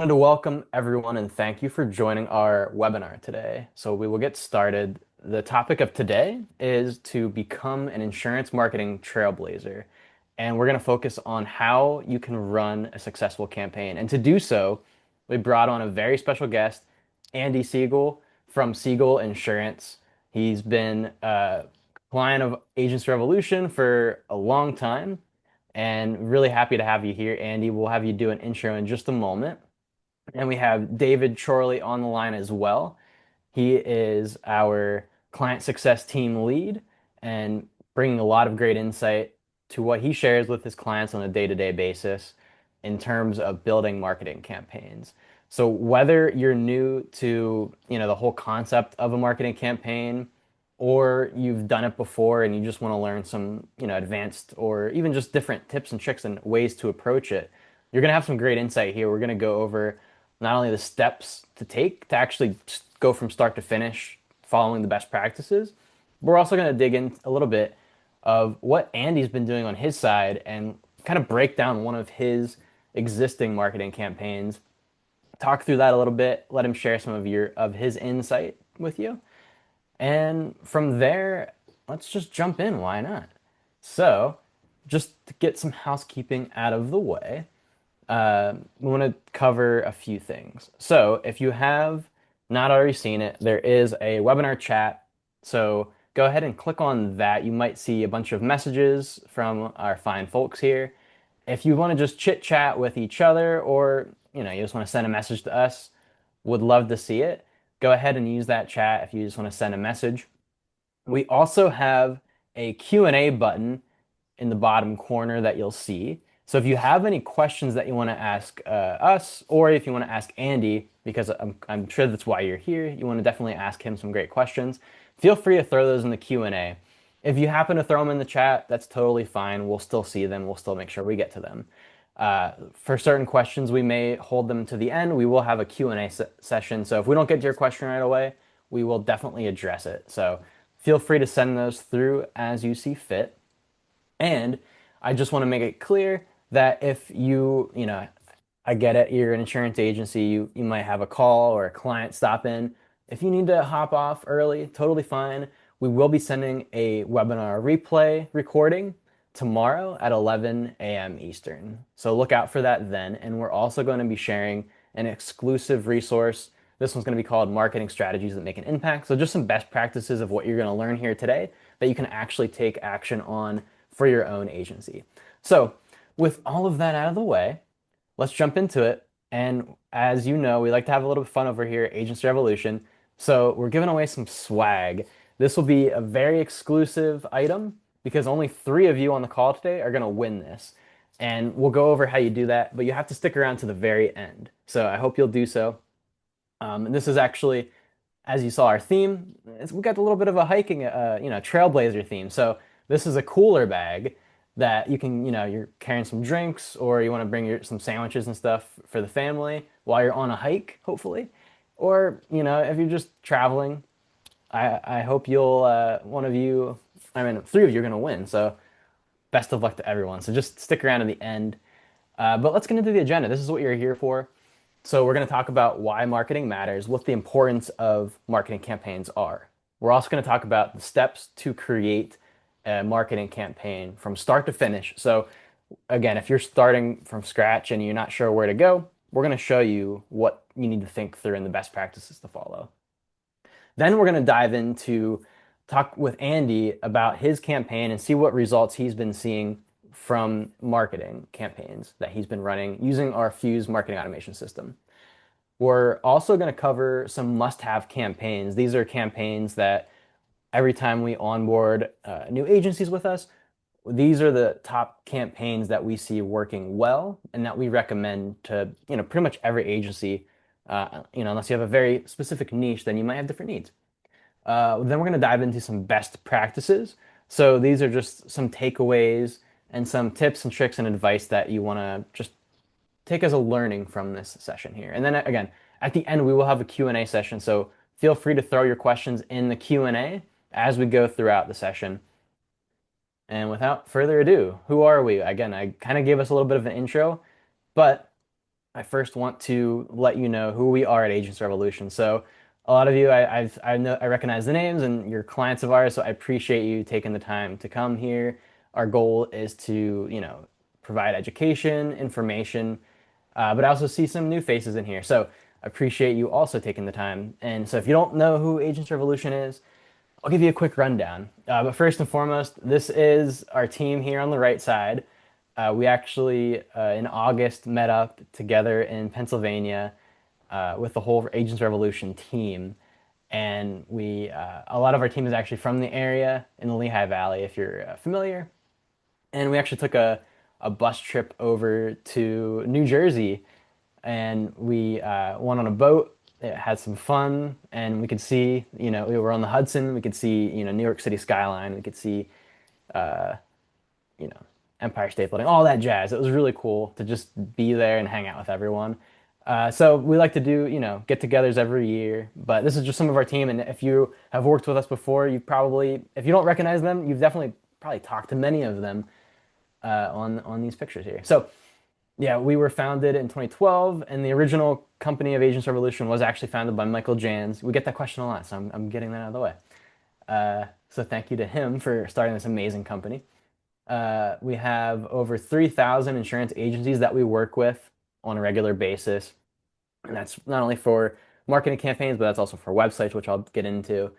wanted to welcome everyone and thank you for joining our webinar today. So we will get started. The topic of today is to become an insurance marketing trailblazer. And we're going to focus on how you can run a successful campaign. And to do so, we brought on a very special guest, Andy Siegel from Siegel Insurance. He's been a client of Agents Revolution for a long time and really happy to have you here, Andy. We'll have you do an intro in just a moment. And we have David Chorley on the line as well. He is our client success team lead and bringing a lot of great insight to what he shares with his clients on a day-to-day basis in terms of building marketing campaigns. So whether you're new to, the whole concept of a marketing campaign or you've done it before and you just want to learn some, advanced or even just different tips and tricks and ways to approach it, you're going to have some great insight here. We're going to go over not only the steps to take to actually go from start to finish following the best practices, but we're also going to dig in a little bit of what Andy's been doing on his side and kind of break down one of his existing marketing campaigns, talk through that a little bit, let him share some of his insight with you. And from there, let's just jump in. Why not? So, just to get some housekeeping out of the way, we want to cover a few things. So if you have not already seen it, there is a webinar chat. So go ahead and click on that. You might see a bunch of messages from our fine folks here. If you want to just chit chat with each other or you just want to send a message to us, would love to see it. Go ahead and use that chat if you just want to send a message. We also have a Q&A button in the bottom corner that you'll see. So if you have any questions that you want to ask us, or if you want to ask Andy, because I'm sure that's why you're here, you want to definitely ask him some great questions, feel free to throw those in the Q&A. If you happen to throw them in the chat, that's totally fine. We'll still see them. We'll still make sure we get to them. For certain questions, we may hold them to the end. We will have a Q&A session. So if we don't get to your question right away, we will definitely address it. So feel free to send those through as you see fit. And I just want to make it clear that if I get it, you're an insurance agency, you might have a call or a client stop in. If you need to hop off early, totally fine. We will be sending a webinar replay recording tomorrow at 11 a.m. Eastern. So look out for that then. And we're also going to be sharing an exclusive resource. This one's going to be called Marketing Strategies That Make an Impact. So just some best practices of what you're going to learn here today that you can actually take action on for your own agency. So with all of that out of the way, let's jump into it. And as you know, we like to have a little bit of fun over here at Agents Revolution. So we're giving away some swag. This will be a very exclusive item because only 3 of you on the call today are going to win this. And we'll go over how you do that, but you have to stick around to the very end. So I hope you'll do so. And this is actually, as you saw our theme, we got a little bit of a hiking, Trailblazer theme. So this is a cooler bag that you can, you're carrying some drinks or you want to bring some sandwiches and stuff for the family while you're on a hike, hopefully. Or, if you're just traveling, I hope one of you, 3 of you are going to win. So best of luck to everyone. So just stick around to the end. But let's get into the agenda. This is what you're here for. So we're going to talk about why marketing matters, what the importance of marketing campaigns are. We're also going to talk about the steps to create a marketing campaign from start to finish. So again, if you're starting from scratch and you're not sure where to go, we're going to show you what you need to think through and the best practices to follow. Then we're going to dive into talk with Andy about his campaign and see what results he's been seeing from marketing campaigns that he's been running using our Fuse marketing automation system. We're also going to cover some must-have campaigns. These are campaigns that every time we onboard new agencies with us, these are the top campaigns that we see working well and that we recommend to pretty much every agency. Unless you have a very specific niche, then you might have different needs. Then we're going to dive into some best practices. So these are just some takeaways and some tips and tricks and advice that you want to just take as a learning from this session here. And then again, at the end, we will have a Q&A session. So feel free to throw your questions in the Q&A as we go throughout the session. And without further ado, who are we? Again, I kind of gave us a little bit of an intro, but I first want to let you know who we are at Agents Revolution. So, a lot of you, I recognize the names, and you're clients of ours. So I appreciate you taking the time to come here. Our goal is to, provide education, information, but I also see some new faces in here. So I appreciate you also taking the time. And so, if you don't know who Agents Revolution is, I'll give you a quick rundown. But first and foremost, this is our team here on the right side. We actually, in August, met up together in Pennsylvania with the whole Agents Revolution team. And a lot of our team is actually from the area in the Lehigh Valley, if you're familiar. And we actually took a bus trip over to New Jersey, and we went on a boat. It had some fun, and we could see, we were on the Hudson. We could see, New York City skyline. We could see, you know, Empire State Building, all that jazz. It was really cool to just be there and hang out with everyone. So we like to do, get-togethers every year. But this is just some of our team, and if you have worked with us before, if you don't recognize them, you've definitely probably talked to many of them on these pictures here. So yeah, we were founded in 2012, and the original company of Agents Revolution was actually founded by Michael Jans. We get that question a lot, so I'm getting that out of the way. So thank you to him for starting this amazing company. We have over 3,000 insurance agencies that we work with on a regular basis. And that's not only for marketing campaigns, but that's also for websites, which I'll get into.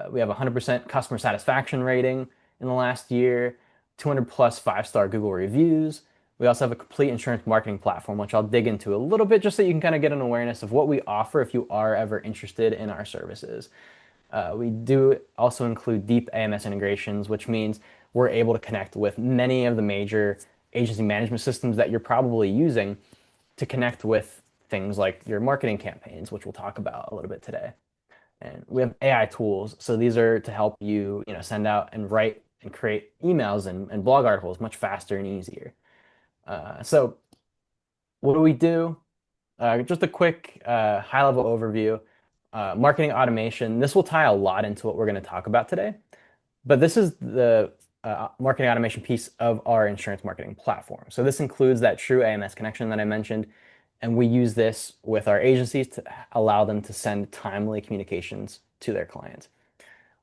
We have a 100% customer satisfaction rating in the last year, 200 plus five-star Google reviews. We also have a complete insurance marketing platform, which I'll dig into a little bit just so you can kind of get an awareness of what we offer if you are ever interested in our services. We do also include deep AMS integrations, which means we're able to connect with many of the major agency management systems that you're probably using to connect with things like your marketing campaigns, which we'll talk about a little bit today. And we have AI tools. So these are to help you, send out and write and create emails and blog articles much faster and easier. So what do we do? Just a quick high-level overview. Marketing automation. This will tie a lot into what we're going to talk about today. But this is the marketing automation piece of our insurance marketing platform. So this includes that true AMS connection that I mentioned, and we use this with our agencies to allow them to send timely communications to their clients.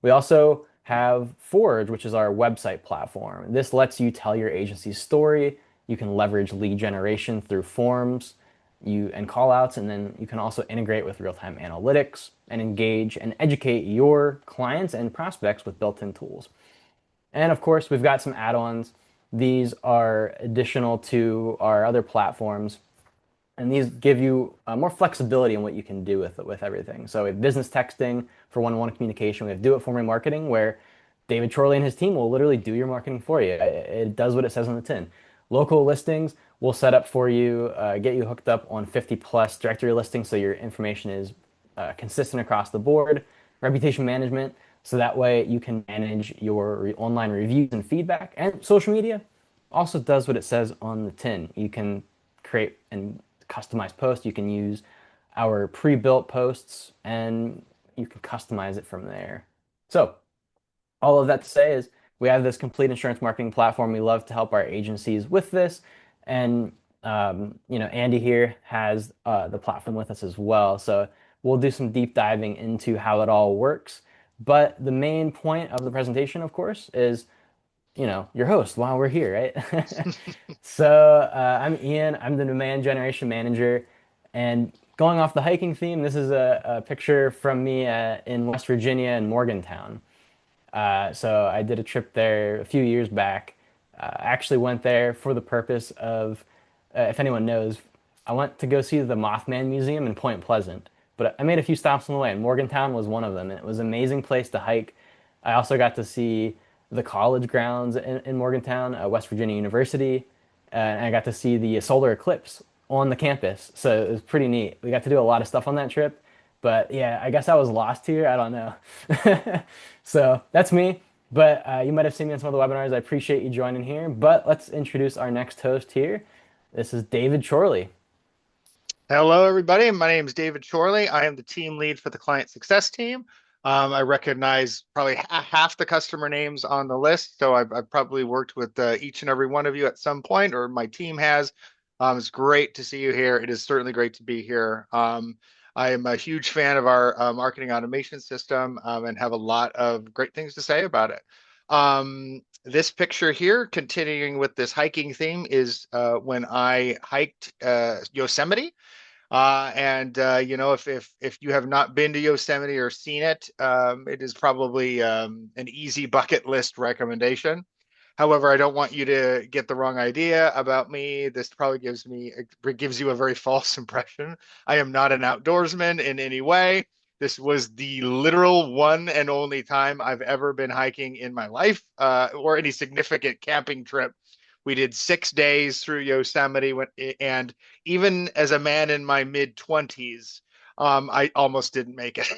We also have Forge, which is our website platform. This lets you tell your agency's story. You can leverage lead generation through forms and call outs, and then you can also integrate with real-time analytics and engage and educate your clients and prospects with built-in tools. And of course, we've got some add-ons. These are additional to our other platforms, and these give you more flexibility in what you can do with everything. So we have business texting for one-on-one communication. We have do-it-for-me marketing, where David Chorley and his team will literally do your marketing for you. It does what it says on the tin. Local listings we'll set up for you, get you hooked up on 50 plus directory listings so your information is consistent across the board. Reputation management, so that way you can manage your online reviews and feedback. And social media also does what it says on the tin. You can create and customize posts. You can use our pre-built posts, and you can customize it from there. So all of that to say is we have this complete insurance marketing platform. We love to help our agencies with this. And, Andy here has the platform with us as well. So we'll do some deep diving into how it all works. But the main point of the presentation, of course, is, your host while we're here, right? So I'm Ian. I'm the demand generation manager. And going off the hiking theme, this is a picture from me in West Virginia in Morgantown. So I did a trip there a few years back. I actually went there for the purpose of, if anyone knows, I went to go see the Mothman Museum in Point Pleasant. But I made a few stops on the way, and Morgantown was one of them. And it was an amazing place to hike. I also got to see the college grounds in Morgantown, West Virginia University, and I got to see the solar eclipse on the campus. So it was pretty neat. We got to do a lot of stuff on that trip. But yeah, I guess I was lost here. I don't know. So that's me. But you might have seen me on some of the webinars. I appreciate you joining here. But let's introduce our next host here. This is David Chorley. Hello, everybody. My name is David Chorley. I am the team lead for the client success team. I recognize probably half the customer names on the list, so I've probably worked with each and every one of you at some point, or my team has. It's great to see you here. It is certainly great to be here. I am a huge fan of our marketing automation system and have a lot of great things to say about it. This picture here, continuing with this hiking theme, is when I hiked Yosemite. If you have not been to Yosemite or seen it, it is probably an easy bucket list recommendation. However, I don't want you to get the wrong idea about me. This probably gives you a very false impression. I am not an outdoorsman in any way. This was the literal one and only time I've ever been hiking in my life, or any significant camping trip. We did 6 days through Yosemite, and even as a man in my mid 20s, I almost didn't make it,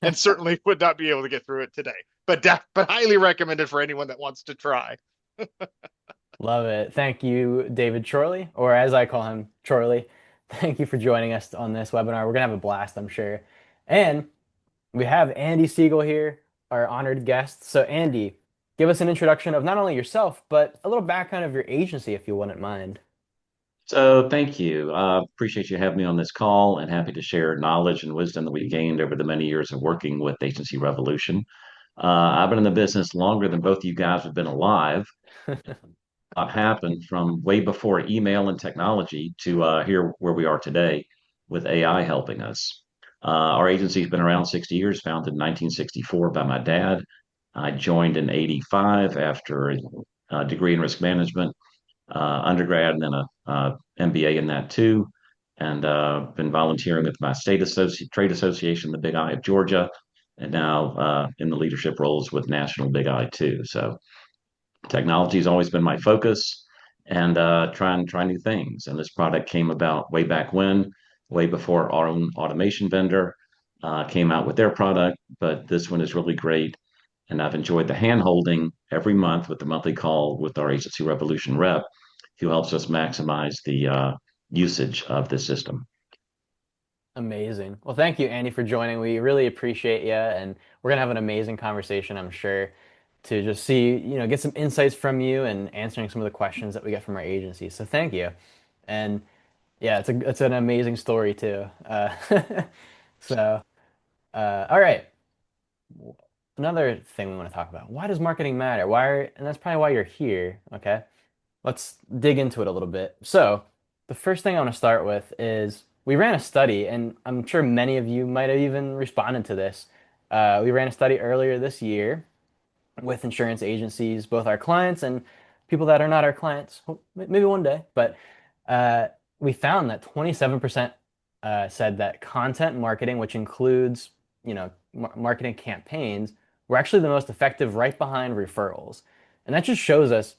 and certainly would not be able to get through it today. But highly recommended for anyone that wants to try. Love it. Thank you, David Chorley, or as I call him, Chorley. Thank you for joining us on this webinar. We're gonna have a blast, I'm sure. And we have Andy Siegel here, our honored guest. So, Andy, give us an introduction of not only yourself, but a little background of your agency, if you wouldn't mind. So thank you. Appreciate you having me on this call and happy to share knowledge and wisdom that we've gained over the many years of working with Agency Revolution. I've been in the business longer than both of you guys have been alive. What happened from way before email and technology to here where we are today with AI helping us. Our agency's been around 60 years, founded in 1964 by my dad. I joined in 85 after a degree in risk management, undergrad, and then a MBA in that too. And been volunteering with my trade association, the Big I of Georgia, and now in the leadership roles with National Big I too. So technology has always been my focus, and try new things. And this product came about way back when, way before our own automation vendor came out with their product. But this one is really great, and I've enjoyed the hand holding every month with the monthly call with our Agency Revolution rep, who helps us maximize the usage of the system. Amazing. Well, thank you, Andy, for joining. We really appreciate you, and we're gonna have an amazing conversation, I'm sure, to just see, get some insights from you and answering some of the questions that we get from our agency. So thank you. And yeah, it's an amazing story too. So all right. Another thing we want to talk about. Why does marketing matter? And that's probably why you're here. Okay. Let's dig into it a little bit. So, the first thing I want to start with is we ran a study, and I'm sure many of you might have even responded to this. We ran a study earlier this year with insurance agencies, both our clients and people that are not our clients, maybe one day. But uh, we found that 27% said that content marketing, which includes, marketing campaigns, were actually the most effective right behind referrals. And that just shows us,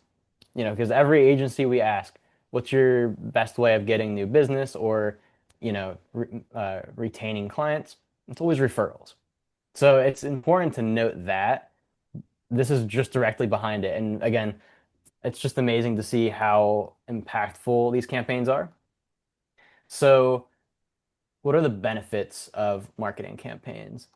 because every agency we ask, what's your best way of getting new business or, retaining clients? It's always referrals. So it's important to note that this is just directly behind it. And again, it's just amazing to see how impactful these campaigns are. So, what are the benefits of marketing campaigns?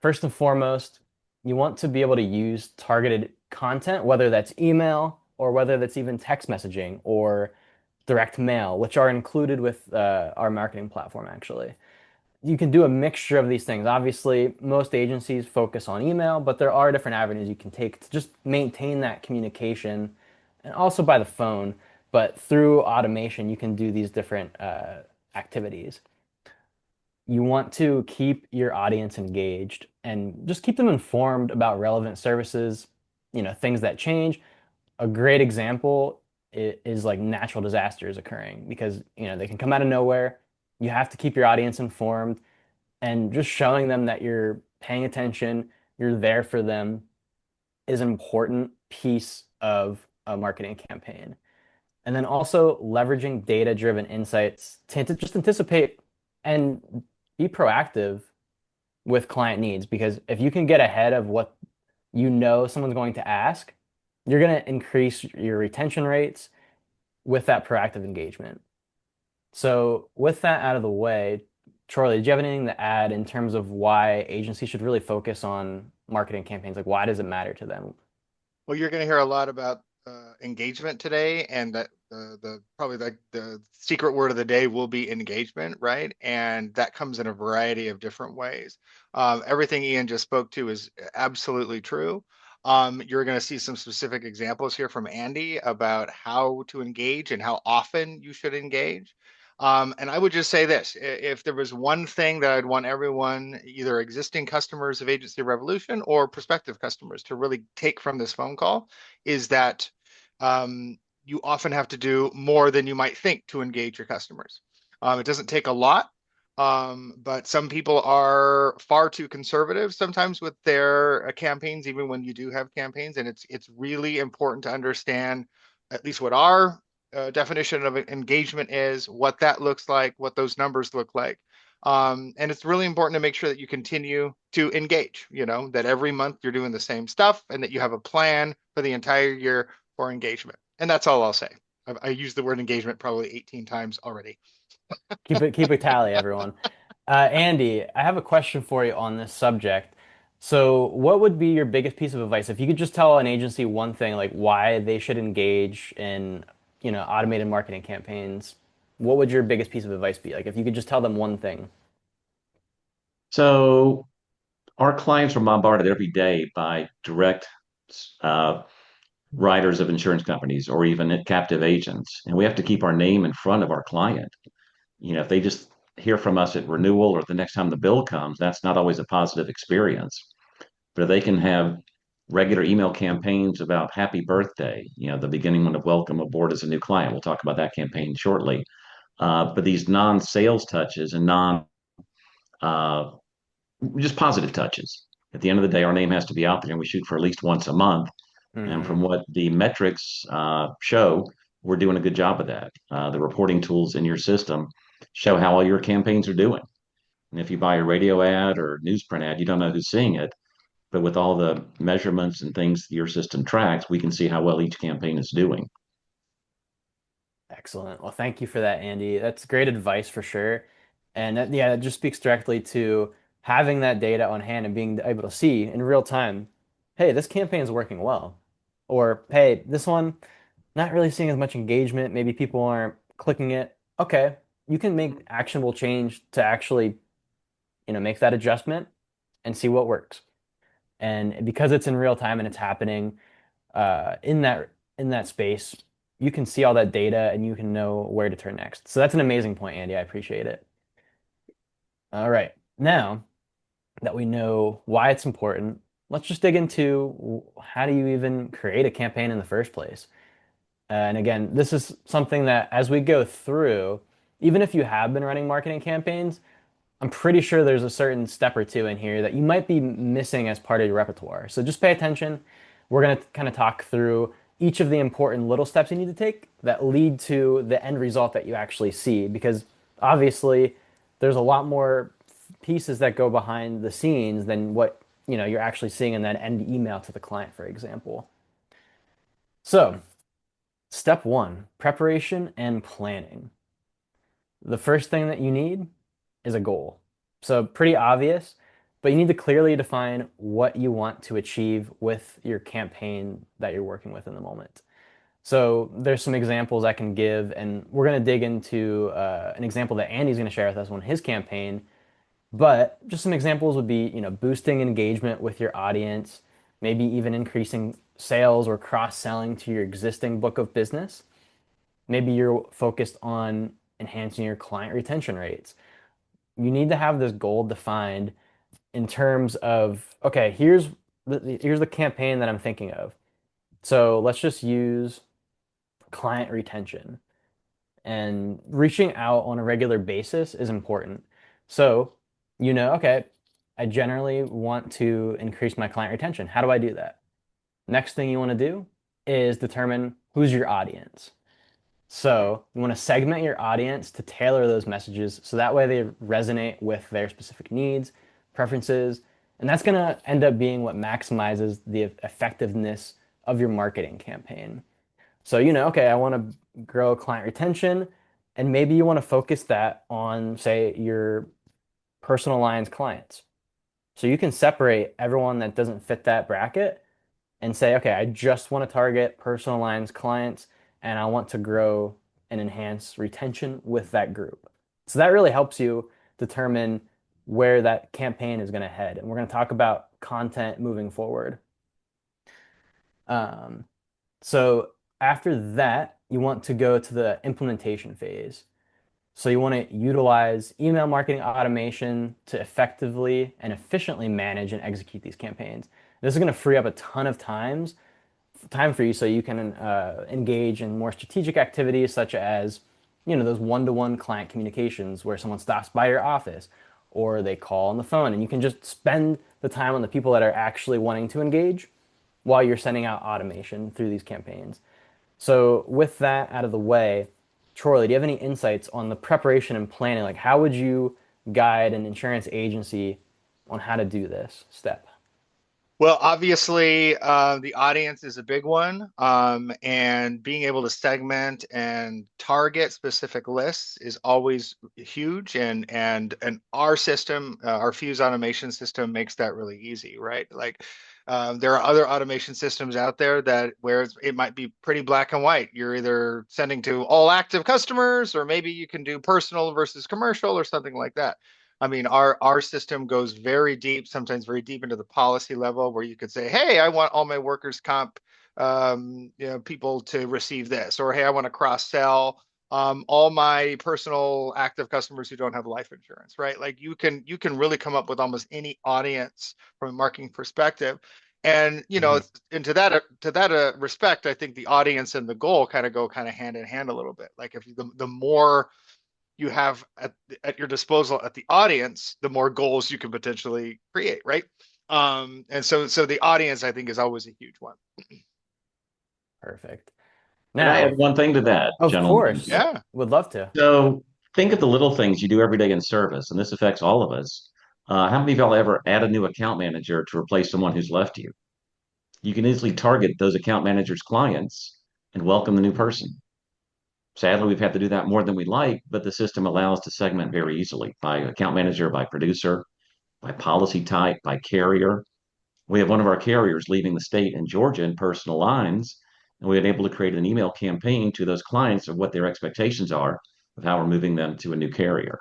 First and foremost, you want to be able to use targeted content, whether that's email or whether that's even text messaging or direct mail, which are included with our marketing platform, actually. You can do a mixture of these things. Obviously, most agencies focus on email, but there are different avenues you can take to just maintain that communication and also by the phone. But through automation, you can do these different activities. You want to keep your audience engaged and just keep them informed about relevant services, things that change. A great example is like natural disasters occurring because, they can come out of nowhere. You have to keep your audience informed and just showing them that you're paying attention, you're there for them is an important piece of a marketing campaign. And then also leveraging data-driven insights to just anticipate and be proactive with client needs. Because if you can get ahead of what someone's going to ask, you're going to increase your retention rates with that proactive engagement. So, with that out of the way, Charlie, did you have anything to add in terms of why agencies should really focus on marketing campaigns? Like, why does it matter to them? Well, you're going to hear a lot about engagement today, and that the probably the secret word of the day will be engagement, right? And that comes in a variety of different ways. Everything Ian just spoke to is absolutely true. You're going to see some specific examples here from Andy about how to engage and how often you should engage. And I would just say this, if there was one thing that I'd want everyone, either existing customers of Agency Revolution or prospective customers, to really take from this phone call, is that you often have to do more than you might think to engage your customers. It doesn't take a lot, but some people are far too conservative sometimes with their campaigns, even when you do have campaigns. And it's really important to understand at least what our definition of engagement is, what that looks like, what those numbers look like. And it's really important to make sure that you continue to engage, that every month you're doing the same stuff and that you have a plan for the entire year for engagement. And that's all I'll say. I used the word engagement probably 18 times already. Keep a tally, everyone. Andy, I have a question for you on this subject. So, what would be your biggest piece of advice if you could just tell an agency one thing, like why they should engage in, automated marketing campaigns? What would your biggest piece of advice be? Like, if you could just tell them one thing. So our clients are bombarded every day by direct uh, writers of insurance companies or even captive agents, and we have to keep our name in front of our client. If they just hear from us at renewal or the next time the bill comes, that's not always a positive experience. But if they can have regular email campaigns about happy birthday, the beginning one of welcome aboard as a new client. We'll talk about that campaign shortly. But these non-sales touches and non uh, just positive touches. At the end of the day, our name has to be out there, and we shoot for at least once a month. And Hmm. from what the metrics show, we're doing a good job of that. The reporting tools in your system show how all your campaigns are doing. And if you buy a radio ad or newsprint ad, you don't know who's seeing it. But with all the measurements and things your system tracks, we can see how well each campaign is doing. Excellent. Well, thank you for that, Andy. That's great advice for sure. And that, yeah, it just speaks directly to having that data on hand and being able to see in real time, hey, this campaign is working well. Or, hey, this one, not really seeing as much engagement. Maybe people aren't clicking it. Okay, you can make actionable change to actually, make that adjustment and see what works. And because it's in real time and it's happening in that space, you can see all that data and you can know where to turn next. So that's an amazing point, Andy. I appreciate it. All right. Now that we know why it's important, let's just dig into how do you even create a campaign in the first place? And again, this is something that as we go through, even if you have been running marketing campaigns, I'm pretty sure there's a certain step or two in here that you might be missing as part of your repertoire. So just pay attention. We're going to kind of talk through each of the important little steps you need to take that lead to the end result that you actually see. Because obviously, there's a lot more pieces that go behind the scenes than what you're actually seeing in that end email to the client, for example. So, step one, preparation and planning. The first thing that you need is a goal. So pretty obvious, but you need to clearly define what you want to achieve with your campaign that you're working with in the moment. So there's some examples I can give, and we're going to dig into an example that Andy's going to share with us on his campaign. But just some examples would be, boosting engagement with your audience, maybe even increasing sales or cross-selling to your existing book of business. Maybe you're focused on enhancing your client retention rates. You need to have this goal defined in terms of, okay, here's the campaign that I'm thinking of. So let's just use client retention. And reaching out on a regular basis is important. So, okay, I generally want to increase my client retention. How do I do that? Next thing you want to do is determine who's your audience. So you want to segment your audience to tailor those messages so that way they resonate with their specific needs, preferences, and that's going to end up being what maximizes the effectiveness of your marketing campaign. So, okay, I want to grow client retention, and maybe you want to focus that on, say, your personal lines clients. So you can separate everyone that doesn't fit that bracket and say, okay, I just want to target personal lines clients and I want to grow and enhance retention with that group. So that really helps you determine where that campaign is going to head. And we're going to talk about content moving forward. Um, so after that, you want to go to the implementation phase. So you want to utilize email marketing automation to effectively and efficiently manage and execute these campaigns. This is going to free up a ton of time for you so you can engage in more strategic activities such as, those one-to-one client communications where someone stops by your office or they call on the phone and you can just spend the time on the people that are actually wanting to engage while you're sending out automation through these campaigns. So with that out of the way, Troy, do you have any insights on the preparation and planning? Like how would you guide an insurance agency on how to do this step? Well, obviously, the audience is a big one, and being able to segment and target specific lists is always huge. And our system, our Fuse automation system, makes that really easy, right? Like, there are other automation systems out there that where it might be pretty black and white. You're either sending to all active customers, or maybe you can do personal versus commercial or something like that. I mean, our system goes very deep, sometimes very deep into the policy level, where you could say, "Hey, I want all my workers' comp, people to receive this," or "Hey, I want to cross sell all my personal active customers who don't have life insurance." Right? Like you can really come up with almost any audience from a marketing perspective, and Hmm. and to that respect, I think the audience and the goal kind of go kind of hand in hand a little bit. Like if the more you have at your disposal at the audience, the more goals you can potentially create, right? And so the audience, I think, is always a huge one. Perfect. Can I Now, add one thing to that, of gentlemen? course, Yeah. would love to. So think of the little things you do every day in service, and this affects all of us. How many of y'all ever add a new account manager to replace someone who's left you? You can easily target those account managers' clients and welcome the new person. Sadly, we've had to do that more than we like, but the system allows to segment very easily by account manager, by producer, by policy type, by carrier. We have one of our carriers leaving the state in Georgia in personal lines, and we've been able to create an email campaign to those clients of what their expectations are of how we're moving them to a new carrier.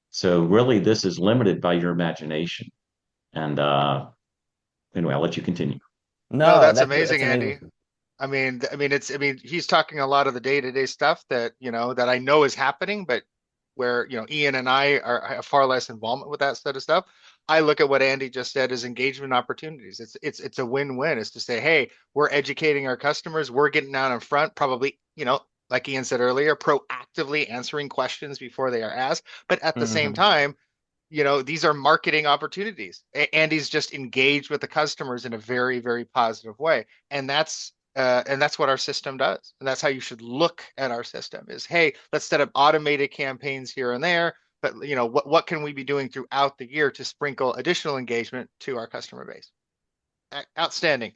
So really, this is limited by your imagination. And anyway, I'll let you continue. No, No, that's that's amazing, amazing. Andy. I mean, he's talking a lot of the day-to-day stuff that, that I know is happening, but where, Ian and I have far less involvement with that sort of stuff. I look at what Andy just said as engagement opportunities. It's a win-win. Is to say, hey, we're educating our customers, we're getting out in front, probably, like Ian said earlier, proactively answering questions before they are asked. But at the same Hmm. time, these are marketing opportunities. Andy's just engaged with the customers in a very, very positive way. And that's what our system does. And that's how you should look at our system is, hey, let's set up automated campaigns here and there. But what can we be doing throughout the year to sprinkle additional engagement to our customer base? Outstanding.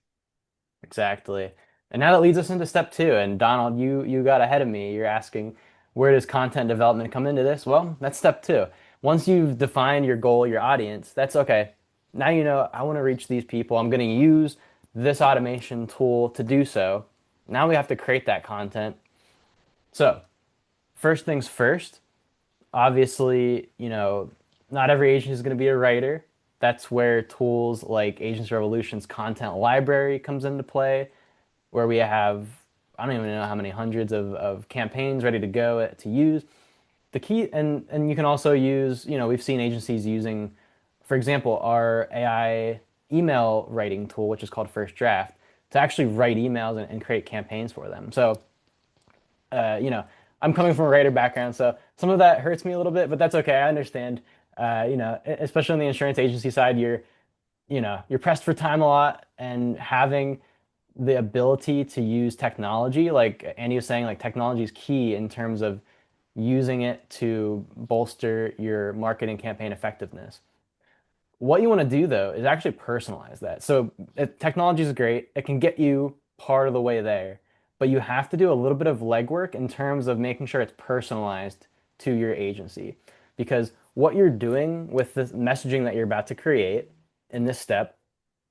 Exactly. And now that leads us into step two. And Donald, you got ahead of me. You're asking, where does content development come into this? Well, that's step two. Once you've defined your goal, your audience, that's okay. Now you know I want to reach these people. I'm going to use this automation tool to do so. Now we have to create that content. So, first things first, obviously, not every agent is going to be a writer. That's where tools like Agents Revolution's content library comes into play where we have, I don't even know how many hundreds of campaigns ready to go to use. The key, and you can also use, we've seen agencies using, for example, our AI email writing tool, which is called First Draft, to actually write emails and create campaigns for them. So, uh, you know, I'm coming from a writer background, so some of that hurts me a little bit, but that's okay. I understand. Especially on the insurance agency side, you're pressed for time a lot, and having the ability to use technology, like Andy was saying, like technology is key in terms of using it to bolster your marketing campaign effectiveness. What you want to do though is actually personalize that. So technology is great. It can get you part of the way there, but you have to do a little bit of legwork in terms of making sure it's personalized to your agency. Because what you're doing with the messaging that you're about to create in this step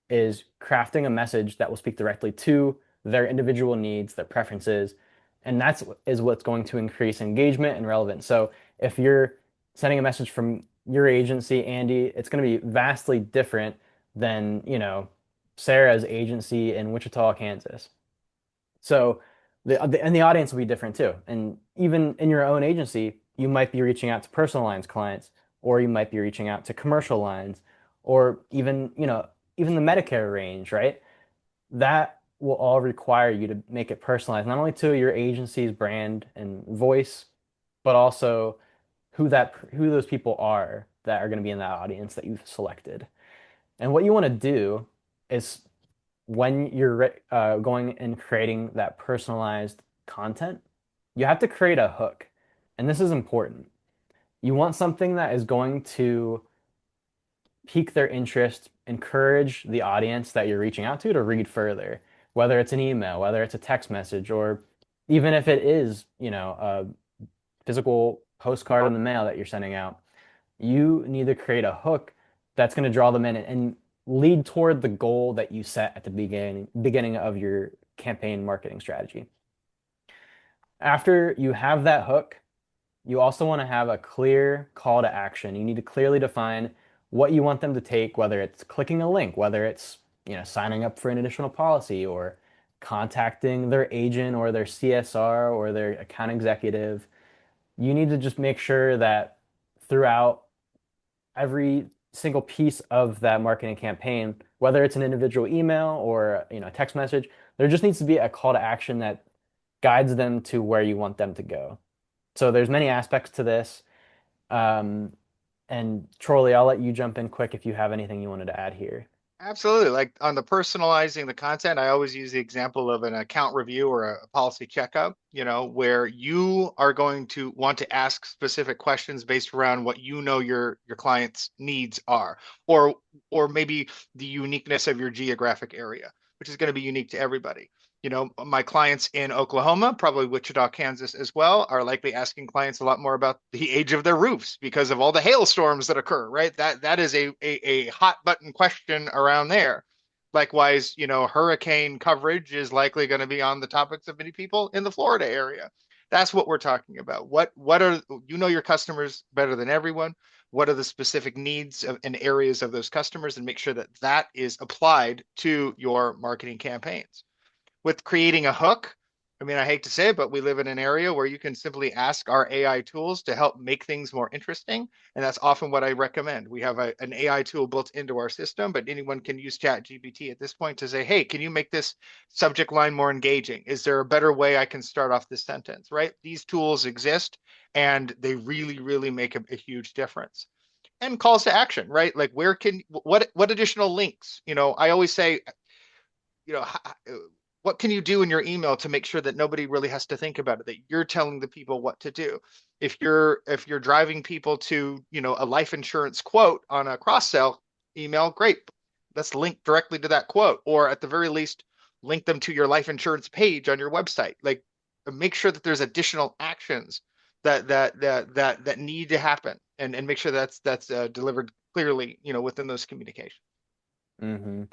is crafting a message that will speak directly to their individual needs, their preferences, and that's is what's going to increase engagement and relevance. So if you're sending a message from your agency, Andy, it's going to be vastly different than, Sarah's agency in Wichita, Kansas. So and the audience will be different too. And even in your own agency, you might be reaching out to personal lines clients, or you might be reaching out to commercial lines, or even, even the Medicare range, right? That will all require you to make it personalized, not only to your agency's brand and voice, but also who those people are that are going to be in that audience that you've selected. And what you want to do is when you're going and creating that personalized content, you have to create a hook. And this is important. You want something that is going to pique their interest, encourage the audience that you're reaching out to read further, whether it's an email, whether it's a text message, or even if it is, a physical postcard in the mail that you're sending out. You need to create a hook that's going to draw them in and lead toward the goal that you set at the beginning of your campaign marketing strategy. After you have that hook, you also want to have a clear call to action. You need to clearly define what you want them to take, whether it's clicking a link, whether it's, signing up for an additional policy or contacting their agent or their CSR or their account executive. You need to just make sure that throughout every single piece of that marketing campaign, whether it's an individual email or, a text message, there just needs to be a call to action that guides them to where you want them to go. So there's many aspects to this. Um, and Trolley, I'll let you jump in quick if you have anything you wanted to add here. Absolutely. Like on the personalizing the content, I always use the example of an account review or a policy checkup, where you are going to want to ask specific questions based around what your client's needs are, or maybe the uniqueness of your geographic area, which is going to be unique to everybody. My clients in Oklahoma, probably Wichita, Kansas as well, are likely asking clients a lot more about the age of their roofs because of all the hailstorms that occur, right? That is a hot button question around there. Likewise, hurricane coverage is likely going to be on the topics of many people in the Florida area. That's what we're talking about. What are your customers better than everyone? What are the specific needs and areas of those customers, and make sure that that is applied to your marketing campaigns. With creating a hook, I mean, I hate to say it, but we live in an area where you can simply ask our AI tools to help make things more interesting. And that's often what I recommend. We have an AI tool built into our system, but anyone can use ChatGPT at this point to say, hey, can you make this subject line more engaging? Is there a better way I can start off this sentence, right? These tools exist and they really, really make a huge difference. And calls to action, right? Like what additional links? I always say, you know, what can you do in your email to make sure that nobody really has to think about it, that you're telling the people what to do? If you're driving people to, a life insurance quote on a cross sell email, great. Let's link directly to that quote, or at the very least, link them to your life insurance page on your website. Like, make sure that there's additional actions that need to happen, and make sure that's delivered clearly, within those communications. hmm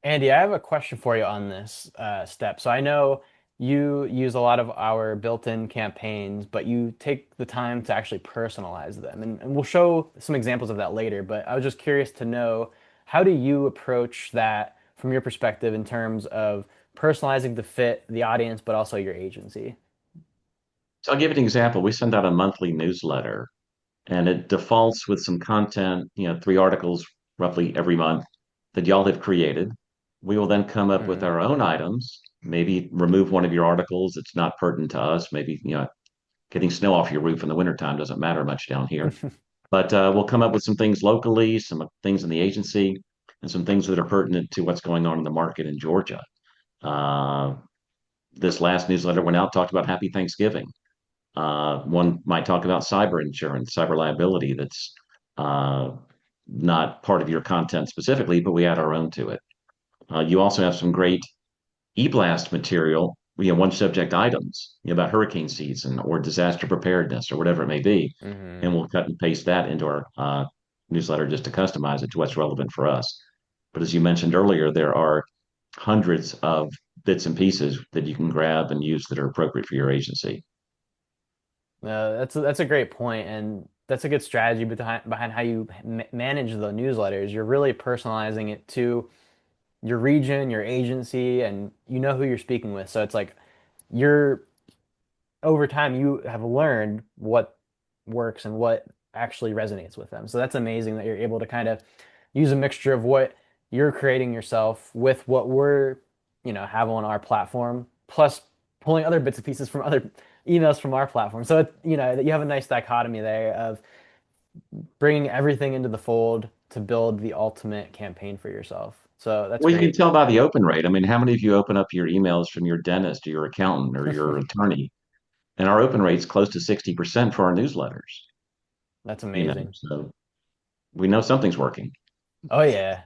Andy, I have a question for you on this step. So I know you use a lot of our built-in campaigns, but you take the time to actually personalize them. And we'll show some examples of that later, but I was just curious to know, how do you approach that from your perspective in terms of personalizing to fit the audience, but also your agency? So I'll give you an example. We send out a monthly newsletter and it defaults with some content, 3 articles roughly every month that y'all have created. We will then come up with hmm our own items, maybe remove one of your articles that's not pertinent to us. Maybe, getting snow off your roof in the wintertime doesn't matter much down here. But we'll come up with some things locally, some things in the agency, and some things that are pertinent to what's going on in the market in Georgia. Uh, this last newsletter went out, talked about Happy Thanksgiving. One might talk about cyber insurance, cyber liability that's uh, not part of your content specifically, but we add our own to it. You also have some great e-blast material, one subject items, about hurricane season or disaster preparedness or whatever it may be. hmm And we'll cut and paste that into our newsletter just to customize it to what's relevant for us. But as you mentioned earlier, there are hundreds of bits and pieces that you can grab and use that are appropriate for your agency. That's a great point, and that's a good strategy behind how you manage the newsletters. You're really personalizing it to your region, your agency, and you know who you're speaking with. So it's like you're over time you have learned what works and what actually resonates with them. So that's amazing that you're able to kind of use a mixture of what you're creating yourself with what we're, have on our platform, plus pulling other bits and pieces from other emails from our platform. So you have a nice dichotomy there of bringing everything into the fold to build the ultimate campaign for yourself. So that's Well, you can great. tell by the open rate. I mean, how many of you open up your emails from your dentist or your accountant or your attorney? And our open rate's close to 60% for our newsletters, That's you know, amazing. so we know something's working. Oh yeah.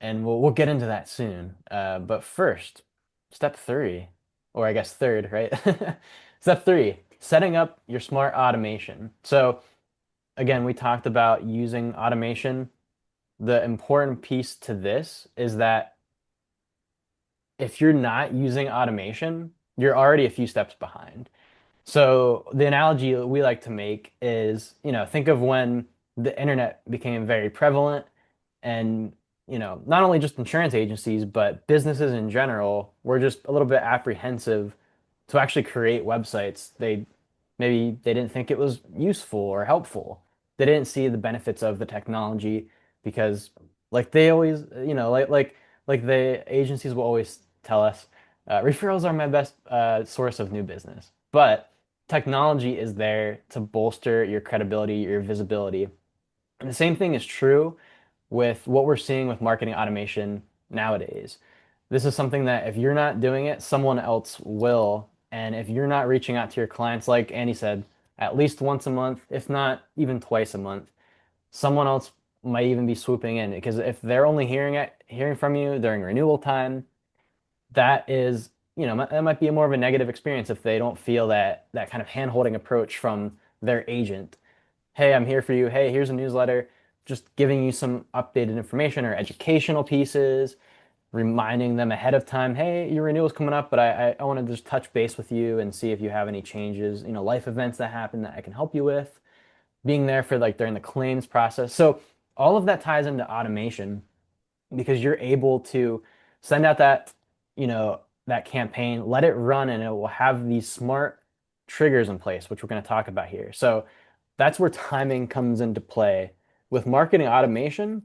And we'll get into that soon. But first, step three, or I guess third, right? Step three, setting up your smart automation. So again, we talked about using automation. The important piece to this is that if you're not using automation, you're already a few steps behind. So the analogy that we like to make is, think of when the internet became very prevalent and, not only just insurance agencies, but businesses in general were just a little bit apprehensive to actually create websites. Maybe they didn't think it was useful or helpful. They didn't see the benefits of the technology because like they always, like the agencies will always tell us, referrals are my best source of new business. But technology is there to bolster your credibility, your visibility. And the same thing is true with what we're seeing with marketing automation nowadays. This is something that if you're not doing it, someone else will. And if you're not reaching out to your clients, like Andy said, at least once a month, if not even twice a month, someone else might even be swooping in because if they're only hearing from you during renewal time, that is, that might be a more of a negative experience if they don't feel that kind of hand-holding approach from their agent. Hey, I'm here for you. Hey, here's a newsletter, just giving you some updated information or educational pieces, reminding them ahead of time, hey, your renewal's coming up, but I want to just touch base with you and see if you have any changes, life events that happen that I can help you with, being there for like during the claims process. So all of that ties into automation because you're able to send out that campaign, let it run, and it will have these smart triggers in place, which we're going to talk about here. So that's where timing comes into play. With marketing automation,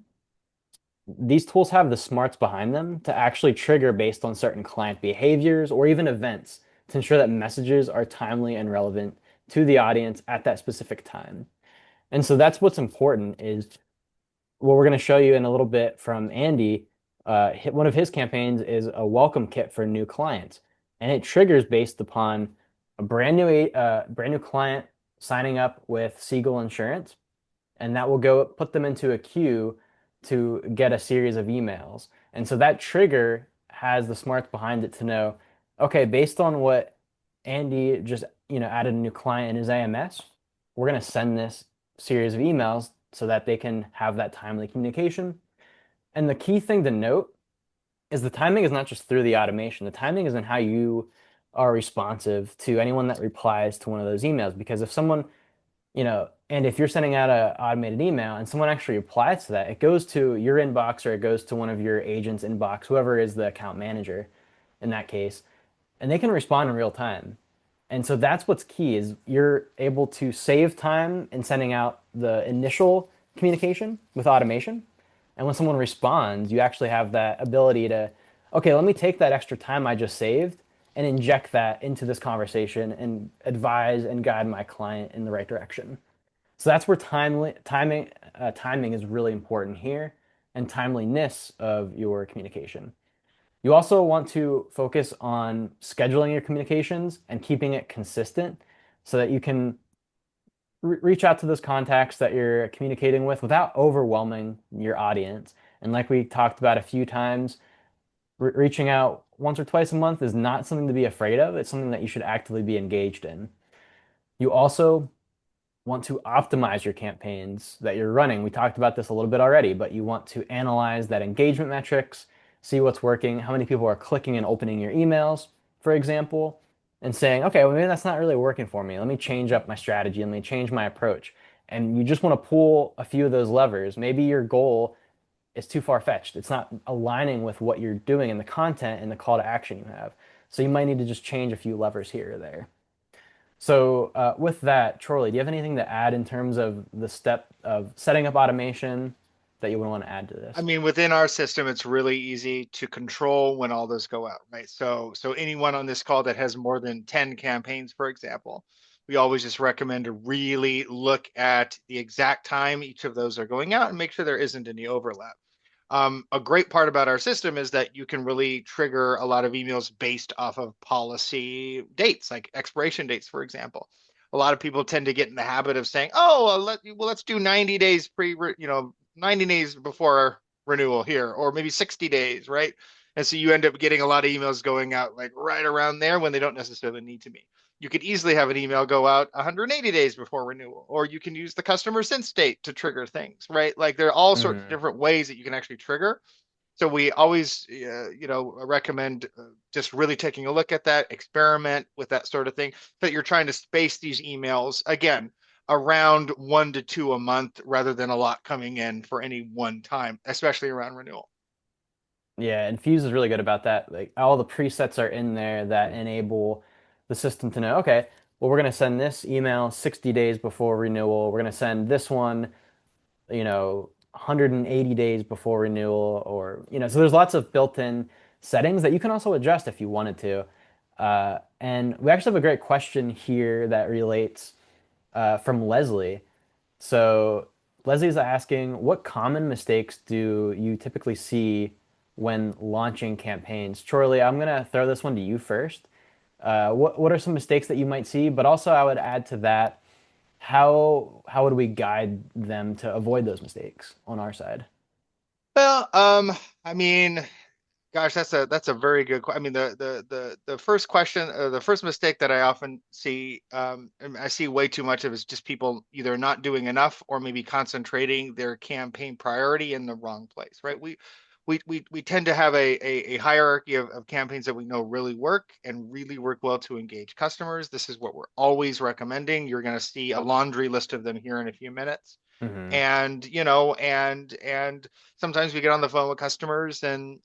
these tools have the smarts behind them to actually trigger based on certain client behaviors or even events to ensure that messages are timely and relevant to the audience at that specific time. And so that's what's important is what we're going to show you in a little bit from Andy. One of his campaigns is a welcome kit for new clients, and it triggers based upon a brand new client signing up with Siegel Insurance, and that will go put them into a queue to get a series of emails. And so that trigger has the smarts behind it to know, okay, based on what Andy just, added a new client in his AMS, we're going to send this series of emails so that they can have that timely communication. And the key thing to note is the timing is not just through the automation. The timing is in how you are responsive to anyone that replies to one of those emails. Because if someone, and if you're sending out an automated email and someone actually replies to that, it goes to your inbox or it goes to one of your agents' inbox, whoever is the account manager in that case, and they can respond in real time. And so that's what's key is you're able to save time in sending out the initial communication with automation. And when someone responds, you actually have that ability to, okay, let me take that extra time I just saved and inject that into this conversation and advise and guide my client in the right direction. So that's where timing is really important here and timeliness of your communication. You also want to focus on scheduling your communications and keeping it consistent so that you can reach out to those contacts that you're communicating with without overwhelming your audience. And like we talked about a few times, reaching out once or twice a month is not something to be afraid of. It's something that you should actively be engaged in. You also want to optimize your campaigns that you're running. We talked about this a little bit already, but you want to analyze that engagement metrics, see what's working, how many people are clicking and opening your emails, for example, and saying, okay, well, maybe that's not really working for me. Let me change up my strategy. Let me change my approach. And you just want to pull a few of those levers. Maybe your goal is too far-fetched. It's not aligning with what you're doing in the content and the call to action you have. So you might need to just change a few levers here or there. So with that, Charlie, do you have anything to add in terms of the step of setting up automation that you would want to add to I this? mean, within our system, it's really easy to control when all those go out, right? So anyone on this call that has more than 10 campaigns, for example, we always just recommend to really look at the exact time each of those are going out and make sure there isn't any overlap. A great part about our system is that you can really trigger a lot of emails based off of policy dates, like expiration dates, for example. A lot of people tend to get in the habit of saying, "Oh, let's do 90 days 90 days before renewal here, or maybe 60 days, right?" And so you end up getting a lot of emails going out like right around there when they don't necessarily need to be. You could easily have an email go out 180 days before renewal, or you can use the customer since date to trigger things, right? Like there are all sorts of Hmm. different ways that you can actually trigger. So we always, recommend just really taking a look at that, experiment with that sort of thing, so that you're trying to space these emails again around 1 to 2 a month rather than a lot coming in for any one time, especially around renewal. Yeah, and Fuse is really good about that. Like all the presets are in there that enable the system to know, okay, well, we're going to send this email 60 days before renewal. We're going to send this one 180 days before renewal, or, so there's lots of built-in settings that you can also adjust if you wanted to. And we actually have a great question here that relates from Leslie. So Leslie's asking, what common mistakes do you typically see when launching campaigns? Charlie, I'm gonna throw this one to you first. What are some mistakes that you might see? But also, I would add to that, how would we guide them to avoid those mistakes on our side? Well, I mean, gosh, that's a very good. I mean, the first question, the first mistake that I often see, and I see way too much of, is just people either not doing enough or maybe concentrating their campaign priority in the wrong place, right? We tend to have a hierarchy of campaigns that we know really work and really work well to engage customers. This is what we're always recommending. You're going to see a laundry list of them here in a few minutes. Hmm. And sometimes we get on the phone with customers and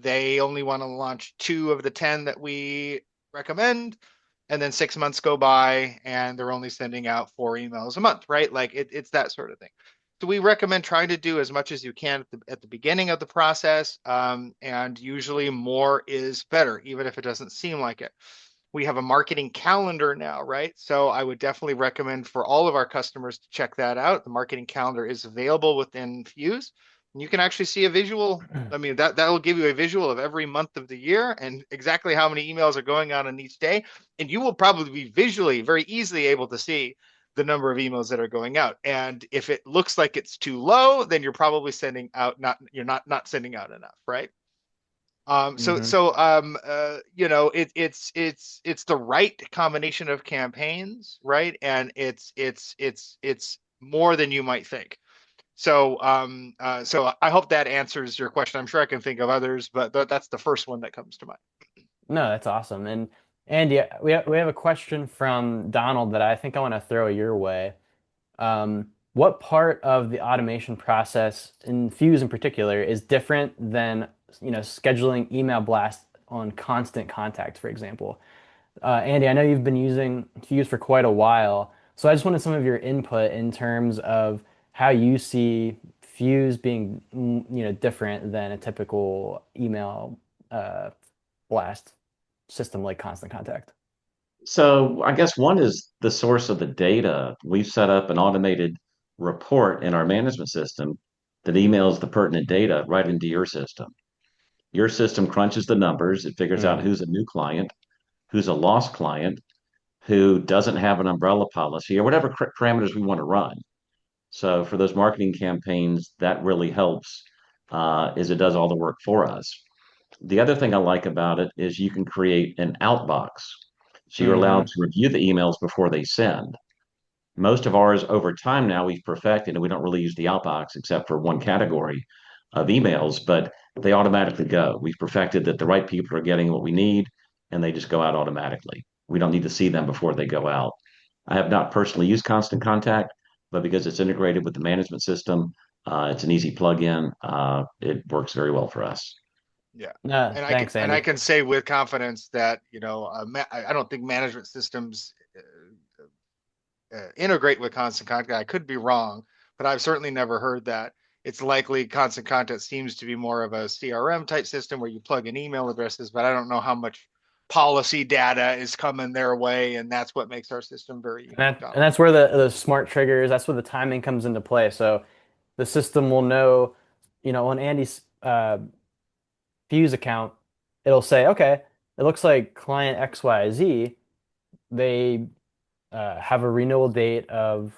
they only want to launch 2 of the 10 that we recommend, and then 6 months go by and they're only sending out 4 emails a month, right? Like it's that sort of thing. So we recommend trying to do as much as you can at the beginning of the process, and usually more is better, even if it doesn't seem like it. We have a marketing calendar now, right? So I would definitely recommend for all of our customers to check that out. The marketing calendar is available within Fuse. And you can actually see a visual. I mean, that will give you a visual of every month of the year and exactly how many emails are going out on each day. And you will probably be visually very easily able to see the number of emails that are going out. And if it looks like it's too low, then you're probably sending out you're not sending out enough, right? Hmm. It's the right combination of campaigns, right? And it's more than you might think. So I hope that answers your question. I'm sure I can think of others, but that's the first one that comes to mind. No, that's awesome. And Andy, we have a question from Donald that I think I want to throw your way. What part of the automation process in Fuse in particular is different than, scheduling email blasts on constant contact, for example? Andy, I know you've been using Fuse for quite a while, so I just wanted some of your input in terms of how you see Fuse being, different than a typical email blast system like Constant Contact. So I guess one is the source of the data. We've set up an automated report in our management system that emails the pertinent data right into your system. Your system crunches the numbers. It figures out Mm, who's a new client, who's a lost client, who doesn't have an umbrella policy, or whatever parameters we want to run. So for those marketing campaigns, that really helps, is it does all the work for us. The other thing I like about it is you can create an outbox. So you're allowed hmm to review the emails before they send. Most of ours over time now we've perfected, and we don't really use the outbox except for one category of emails, but they automatically go. We've perfected that the right people are getting what we need, and they just go out automatically. We don't need to see them before they go out. I have not personally used Constant Contact, but because it's integrated with the management system, it's an easy plug-in. It works very well for us. Yeah. No, thanks, And I Andy. can say with confidence that, I don't think management systems integrate with Constant Contact. I could be wrong, but I've certainly never heard that. It's likely Constant Contact seems to be more of a CRM type system where you plug in email addresses, but I don't know how much policy data is coming their way, and that's what makes our system very unique, And Donald. that's where the smart triggers, that's where the timing comes into play. So the system will know, on Andy's Fuse account, it'll say, okay, it looks like client XYZ, they have a renewal date of,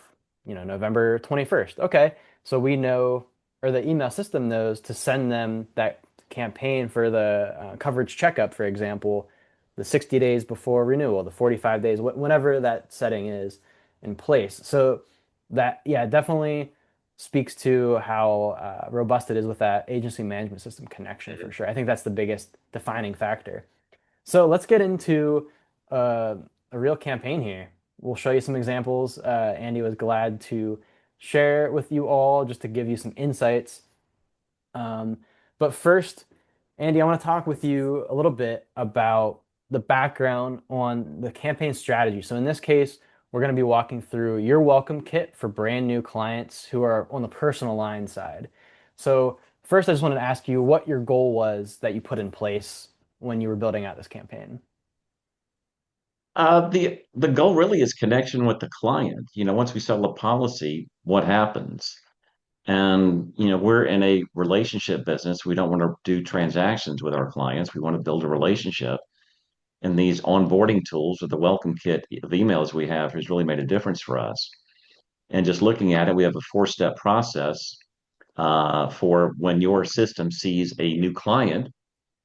November 21st. Okay, so we know, or the email system knows to send them that campaign for the coverage checkup, for example, the 60 days before renewal, the 45 days, whenever that setting is in place. So that, yeah, definitely speaks to how robust it is with that agency management system connection for sure. I think that's the biggest defining factor. So let's get into uh, a real campaign here. We'll show you some examples. Andy was glad to share with you all just to give you some insights. Um, but first, Andy, I want to talk with you a little bit about the background on the campaign strategy. So in this case, we're going to be walking through your welcome kit for brand new clients who are on the personal line side. So first, I just wanted to ask you what your goal was that you put in place when you were building out this campaign. The goal really is connection with the client. Once we sell a policy, what happens? And we're in a relationship business. We don't want to do transactions with our clients. We want to build a relationship. And these onboarding tools or the welcome kit of emails we have has really made a difference for us. And just looking at it, we have a four-step process for when your system sees a new client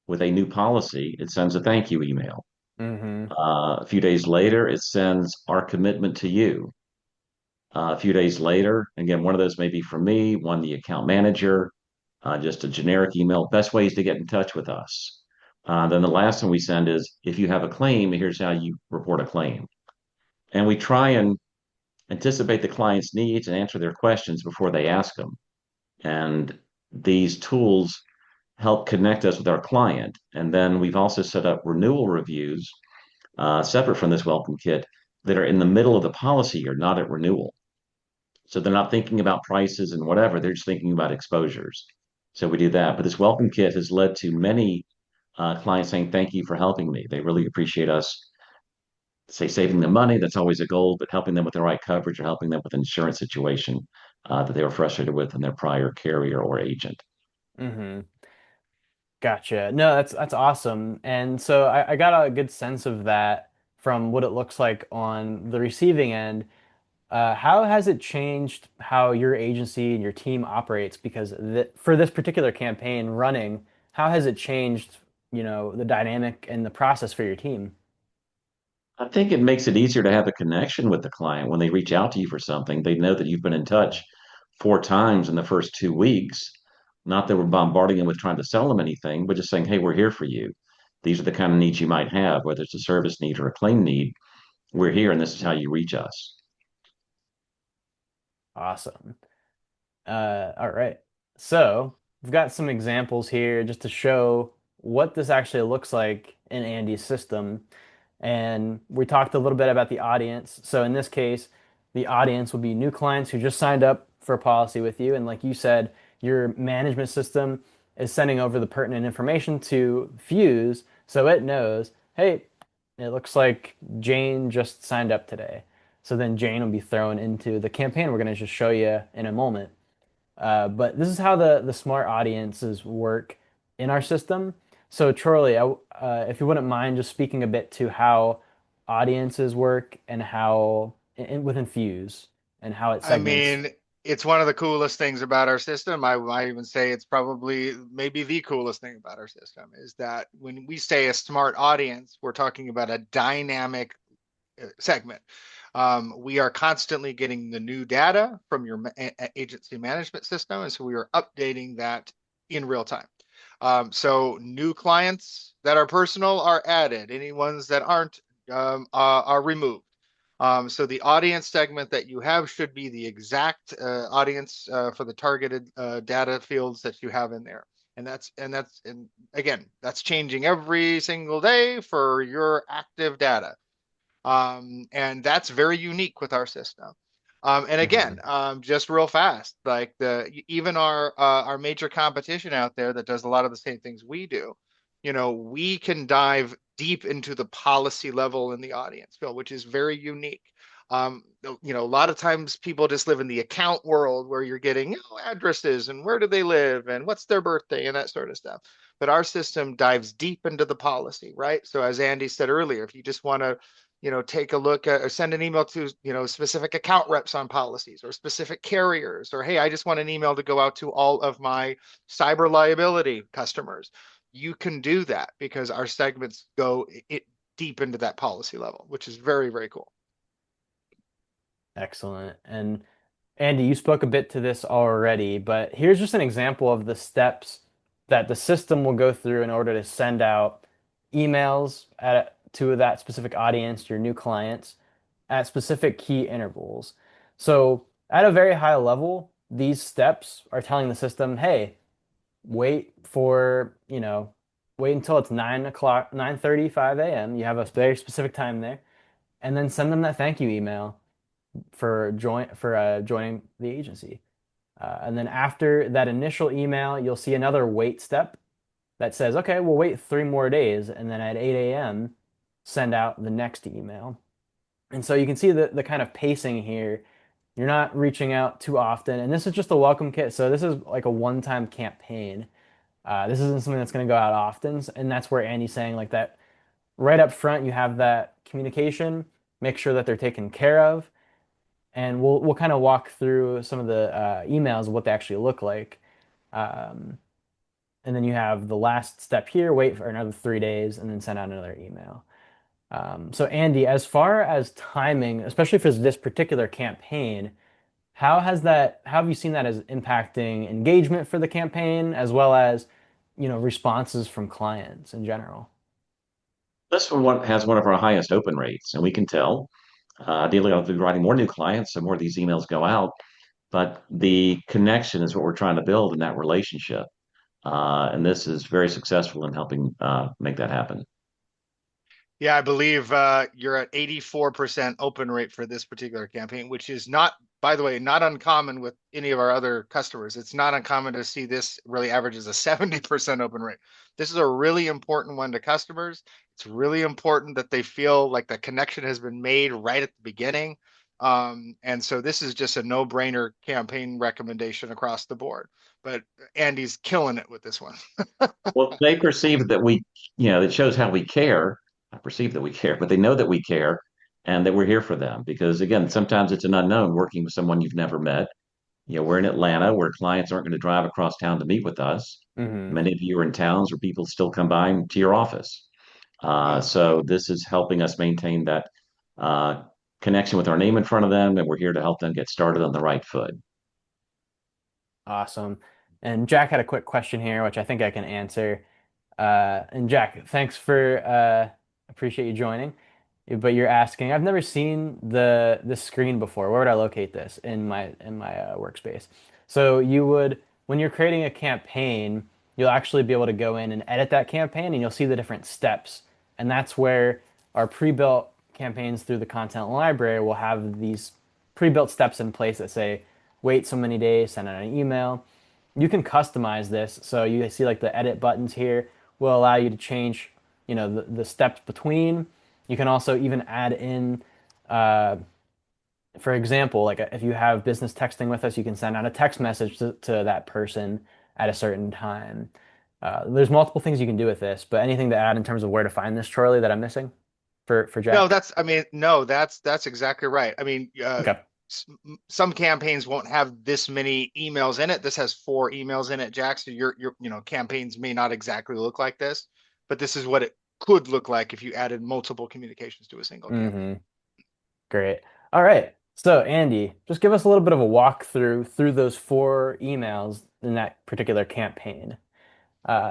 with a new policy, it sends a thank you email. Mm-hmm. A few days later, it sends our commitment to you. A few days later, again, one of those may be for me, one the account manager, just a generic email. Best ways to get in touch with us. Then the last one we send is if you have a claim, here's how you report a claim. And we try and anticipate the client's needs and answer their questions before they ask them. And these tools help connect us with our client. And then we've also set up renewal reviews separate from this welcome kit that are in the middle of the policy year, not at renewal. So they're not thinking about prices and whatever, they're just thinking about exposures. So we do that. But this welcome kit has led to many clients saying, thank you for helping me. They really appreciate us, say, saving them money. That's always a goal, but helping them with the right coverage or helping them with an insurance situation that they were frustrated with in their prior carrier or agent. Mm-hmm. Gotcha. No, that's awesome. And so I got a good sense of that from what it looks like on the receiving end. How has it changed how your agency and your team operates? Because for this particular campaign running, how has it changed, the dynamic and the process for your team? I think it makes it easier to have a connection with the client when they reach out to you for something. They know that you've been in touch four times in the first 2 weeks. Not that we're bombarding them with trying to sell them anything, but just saying, hey, we're here for you. These are the kind of needs you might have, whether it's a service need or a claim need. We're here, and this is how you reach us. Awesome. All right. So we've got some examples here just to show what this actually looks like in Andy's system. And we talked a little bit about the audience. So in this case, the audience will be new clients who just signed up for a policy with you. And like you said, your management system is sending over the pertinent information to Fuse so it knows, hey, it looks like Jane just signed up today. So then Jane will be thrown into the campaign we're going to just show you in a moment. But this is how the smart audiences work in our system. So Charlie, if you wouldn't mind just speaking a bit to how audiences work and how with Infuse and how it I segments. mean, it's one of the coolest things about our system. I might even say it's probably maybe the coolest thing about our system is that when we say a smart audience, we're talking about a dynamic segment. We are constantly getting the new data from your agency management system, and so we are updating that in real time. So new clients that are personal are added. Any ones that aren't are removed. So the audience segment that you have should be the exact audience for the targeted data fields that you have in there. And again, that's changing every single day for your active data. And that's very unique with our system. And Hmm. again, just real fast, like even our major competition out there that does a lot of the same things we do, we can dive deep into the policy level in the audience field, which is very unique. A lot of times people just live in the account world where you're getting, addresses and where do they live and what's their birthday and that sort of stuff. But our system dives deep into the policy, right? So as Andy said earlier, if you just want to take a look at or send an email to, specific account reps on policies or specific carriers, or, hey, I just want an email to go out to all of my cyber liability customers. You can do that because our segments go deep into that policy level, which is very, very cool. Excellent. And Andy, you spoke a bit to this already, but here's just an example of the steps that the system will go through in order to send out emails to that specific audience, your new clients, at specific key intervals. So, at a very high level, these steps are telling the system, hey, wait for, wait until it's 9 o'clock, 9:35 a.m. You have a very specific time there, and then send them that thank you email for joining the agency. And then after that initial email, you'll see another wait step that says, okay, we'll wait 3 more days, and then at 8 a.m., send out the next email. And so you can see the kind of pacing here. You're not reaching out too often, and this is just a welcome kit. So this is like a one-time campaign. This isn't something that's going to go out often, and that's where Andy's saying like that right up front, you have that communication, make sure that they're taken care of, and we'll kind of walk through some of the emails, what they actually look like. Um, and then you have the last step here, wait for another 3 days, and then send out another email. So Andy, as far as timing, especially for this particular campaign, how have you seen that as impacting engagement for the campaign as well as, responses from clients in general? This one has one of our highest open rates, and we can tell. Ideally, I'll be writing more new clients, so more of these emails go out. But the connection is what we're trying to build in that relationship. And this is very successful in helping make that happen. Yeah, I believe you're at 84% open rate for this particular campaign, which is not, by the way, not uncommon with any of our other customers. It's not uncommon to see this really averages a 70% open rate. This is a really important one to customers. It's really important that they feel like the connection has been made right at the beginning. And so this is just a no-brainer campaign recommendation across the board. But Andy's killing it with this one. Well, they perceive that it shows how we care. I perceive that we care, but they know that we care and that we're here for them. Because again, sometimes it's an unknown working with someone you've never met. We're in Atlanta where clients aren't going to drive across town to meet with us. Hmm. Many of you are in towns where people still come by to your office. Yeah. So this is helping us maintain that uh, connection with our name in front of them, and we're here to help them get started on the right foot. Awesome. And Jack had a quick question here, which I think I can answer. And Jack, thanks for appreciate you joining. But you're asking, I've never seen this screen before. Where would I locate this in my workspace? So you would, when you're creating a campaign, you'll actually be able to go in and edit that campaign, and you'll see the different steps. And that's where our pre-built campaigns through the content library will have these pre-built steps in place that say, wait so many days, send out an email. You can customize this. So you see like the edit buttons here will allow you to change, the steps between. You can also even add in, uh, for example, like if you have business texting with us, you can send out a text message to that person at a certain time. There's multiple things you can do with this, but anything to add in terms of where to find this, Charlie, that I'm missing for No, Jack? I mean, no, that's exactly right. I mean, Okay. some campaigns won't have this many emails in it. This has 4 emails in it, Jack. So your campaigns may not exactly look like this, but this is what it could look like if you added multiple communications to a single campaign. Hmm. Great. All right. So, Andy, just give us a little bit of a walkthrough through those four emails in that particular campaign.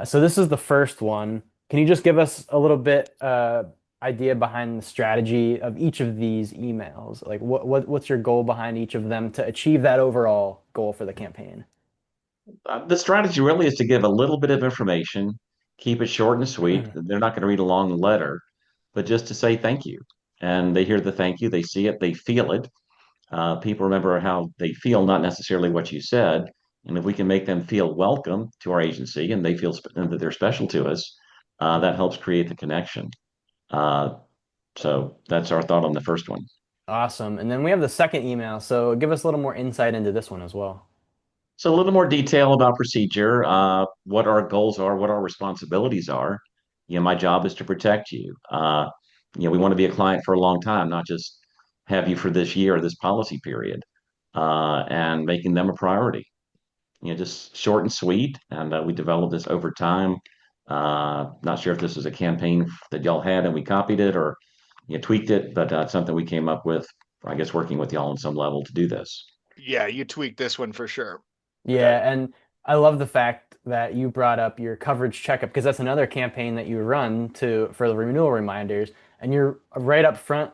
So this is the first one. Can you just give us a little bit idea behind the strategy of each of these emails? Like what's your goal behind each of them to achieve that overall goal for the campaign? The strategy really is to give a little bit of information, keep it short and sweet. They're not going to read a long letter, but just to say thank you. And they hear the thank you, they see it, they feel it. People remember how they feel, not necessarily what you said. And if we can make them feel welcome to our agency and they feel and that they're special to us, that helps create the connection. Uh, so that's our thought on the first one. Awesome. And then we have the second email. So give us a little more insight into this one as well. So a little more detail about procedure, what our goals are, what our responsibilities are. My job is to protect you. We want to be a client for a long time, not just have you for this year or this policy period, and making them a priority. Just short and sweet. And we developed this over time. Not sure if this was a campaign that y'all had and we copied it or tweaked it, but it's something we came up with, I guess, working with y'all on some level to do this. Yeah, you tweaked this one for sure. That Yeah, and I love the fact that you brought up your coverage checkup because that's another campaign that you run to for the renewal reminders, and you're right up front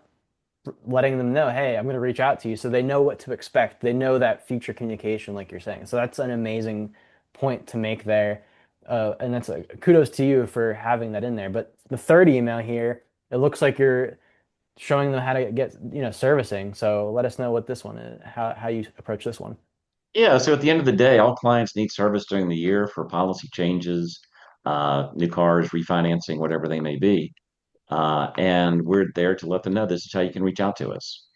letting them know, hey, I'm going to reach out to you so they know what to expect. They know that future communication, like you're saying. So that's an amazing point to make there. And that's a kudos to you for having that in there. But the third email here, it looks like you're showing them how to get, servicing. So let us know what this one is, how you approach this one. Yeah, so at the end of the day, all clients need service during the year for policy changes, new cars, refinancing, whatever they may be. And we're there to let them know this is how you can reach out to us.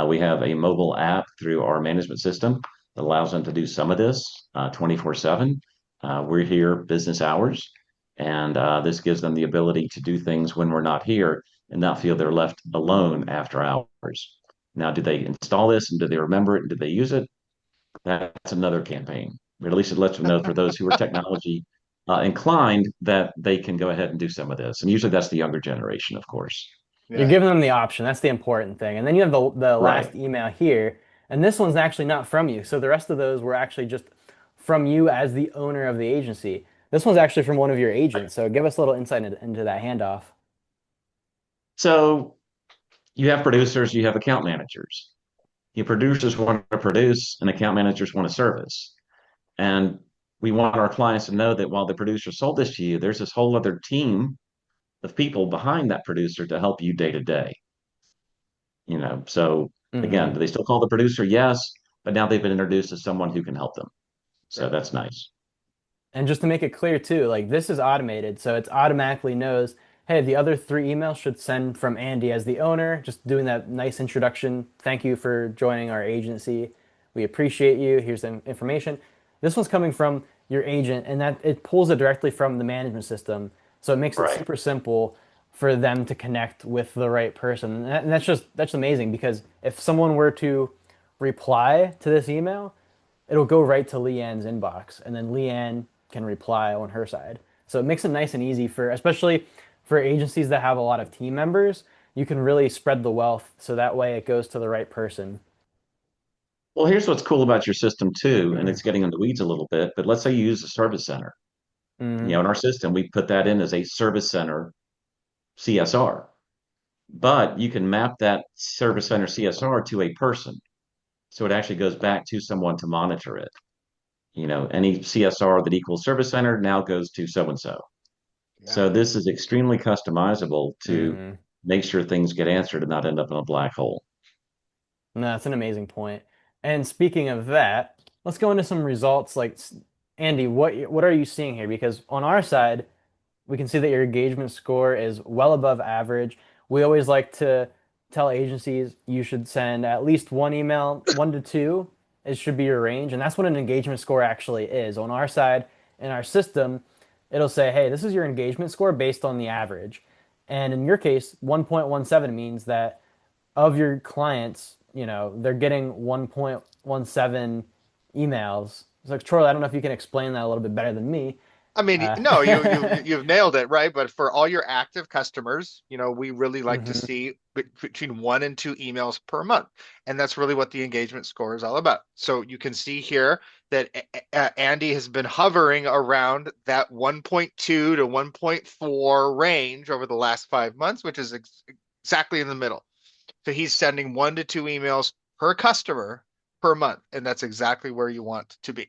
We have a mobile app through our management system that allows them to do some of this 24/7. We're here business hours, and this gives them the ability to do things when we're not here and not feel they're left alone after hours. Now, do they install this and do they remember it and do they use it? That's another campaign. But at least it lets them know for those who are technology inclined that they can go ahead and do some of this. And usually that's the younger generation, of course. You're yeah. giving them the option. That's the important thing. And then you have the Right. last email here, and this one's actually not from you. So the rest of those were actually just from you as the owner of the agency. This one's actually from one of your agents. So give us a little insight into that handoff. So you have producers, you have account managers. Your producers want to produce, and account managers want to service. And we want our clients to know that while the producer sold this to you, there's this whole other team of people behind that producer to help you day to day. So again, Hmm. do they still call the producer? Yes, but now they've been introduced as someone who can help them. So Right. that's nice. And just to make it clear too, like this is automated, so it automatically knows, hey, the other three emails should send from Andy as the owner, just doing that nice introduction. Thank you for joining our agency. We appreciate you. Here's the information. This one's coming from your agent, and that it pulls it directly from the management system. So it makes it Right. super simple for them to connect with the right person. And that's amazing because if someone were to reply to this email, it'll go right to Leanne's inbox, and then Leanne can reply on her side. So it makes it nice and easy for, especially for agencies that have a lot of team members. You can really spread the wealth so that way it goes to the right person. Well, here's what's cool about your system too, and it's getting into the weeds a little bit, but let's say you use a service center. Hmm. In our system, we put that in as a service center CSR, but you can map that service center CSR to a person. So it actually goes back to someone to monitor it. Any CSR that equals service center now goes to so and so. Yeah. So this is extremely customizable to Hmm. make sure things get answered and not end up in a black hole. No, that's an amazing point. And speaking of that, let's go into some results. Like, Andy, what are you seeing here? Because on our side, we can see that your engagement score is well above average. We always like to tell agencies you should send at least one email, one to two. It should be your range. And that's what an engagement score actually is. On our side, in our system, it'll say, hey, this is your engagement score based on the average. And in your case, 1.17 means that of your clients, they're getting 1.17 emails. So, Troy, I don't know if you can explain that a little bit better than me, I mean, Uh, no, you've nailed it, right? But for all your active customers, we really like to hmm see between 1 and 2 emails per month, and that's really what the engagement score is all about. So you can see here that Andy has been hovering around that 1.2 to 1.4 range over the last 5 months, which is exactly in the middle. So he's sending 1 to 2 emails per customer per month, and that's exactly where you want to be.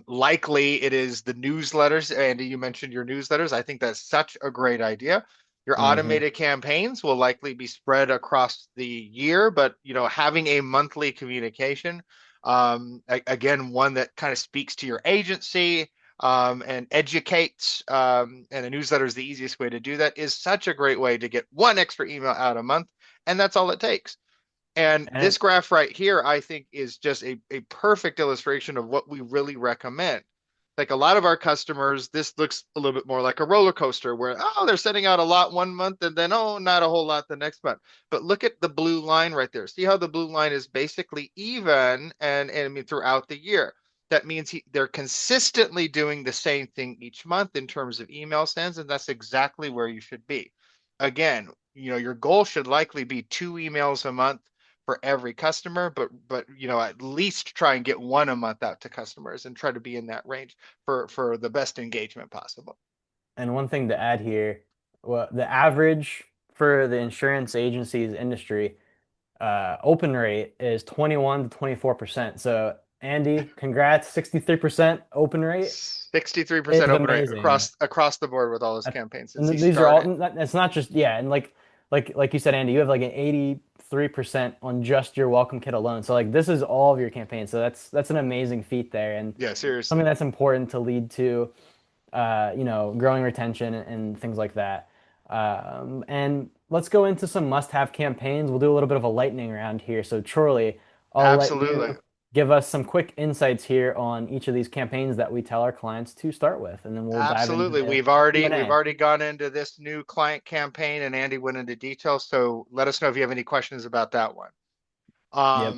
Likely it is the newsletters. Andy, you mentioned your newsletters. I think that's such a great idea. Your hmm automated campaigns will likely be spread across the year, but having a monthly communication, again, one that kind of speaks to your agency and educates, and a newsletter is the easiest way to do that, is such a great way to get one extra email out a month, and that's all it takes. And And this graph right here, I think, is just a perfect illustration of what we really recommend. Like a lot of our customers, this looks a little bit more like a roller coaster where, oh, they're sending out a lot one month and then, oh, not a whole lot the next month. But look at the blue line right there. See how the blue line is basically even and I mean throughout the year. That means they're consistently doing the same thing each month in terms of email sends, and that's exactly where you should be. Again, your goal should likely be 2 emails a month for every customer, but at least try and get one a month out to customers and try to be in that range for the best engagement possible. and one thing to add here, well, the average for the insurance agencies industry open rate is 21 to 24%. So Andy, congrats, 63% open rate 63% is open rate amazing. across the board with all his campaigns since he And these are all, started. it's not just, yeah, and like you said, Andy, you have like an 83% on just your welcome kit alone. So like this is all of your campaigns. So that's an amazing feat there and Yeah, something seriously. that's important to lead to growing retention and things like that. And let's go into some must-have campaigns. We'll do a little bit of a lightning round here. So, Charlie, I'll let Absolutely. you give us some quick insights here on each of these campaigns that we tell our clients to start with, and then we'll dive into Absolutely. the We've Q&A. already gone into this new client campaign and Andy went into details. So let us know if you have any questions about that one. Yep.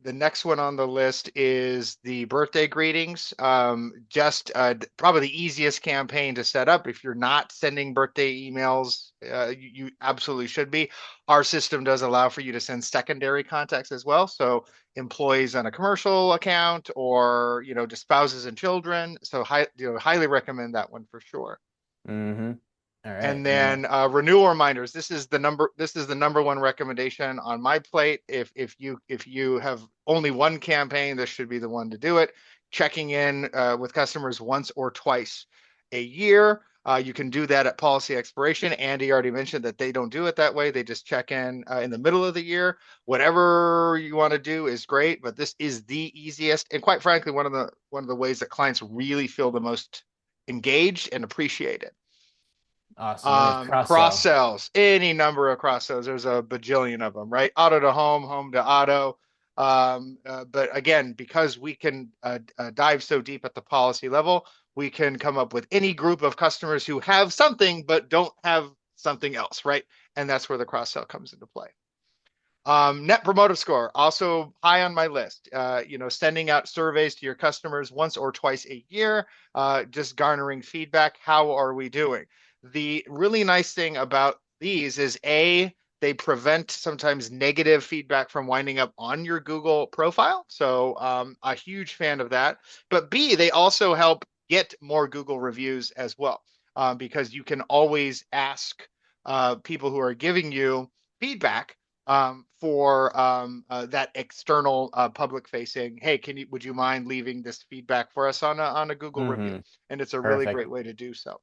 The next one on the list is the birthday greetings. Just probably the easiest campaign to set up. If you're not sending birthday emails, you absolutely should be. Our system does allow for you to send secondary contacts as well. So employees on a commercial account or, just spouses and children. So highly recommend that one for sure. Mm-hmm. All right. And And then, then renewal reminders. This is the number one recommendation on my plate. If you have only one campaign, this should be the one to do it. Checking in with customers once or twice a year. You can do that at policy expiration. Andy already mentioned that they don't do it that way. They just check in the middle of the year. Whatever you want to do is great, but this is the easiest and quite frankly one of the ways that clients really feel the most engaged and appreciated. awesome. And there's cross Cross sell. sells, any number of cross sells. There's a bajillion of them, right? Auto to home, home to auto. But again, because we can dive so deep at the policy level, we can come up with any group of customers who have something but don't have something else, right? And that's where the cross sell comes into play. Net promoter score, also high on my list. Sending out surveys to your customers once or twice a year, just garnering feedback. How are we doing? The really nice thing about these is they prevent sometimes negative feedback from winding up on your Google profile. So a huge fan of that. But B, they also help get more Google reviews as well, because you can always ask people who are giving you feedback for that external public facing. Hey, would you mind leaving this feedback for us on a Google review? Mm-hmm. And it's a really Perfect. great way to do so.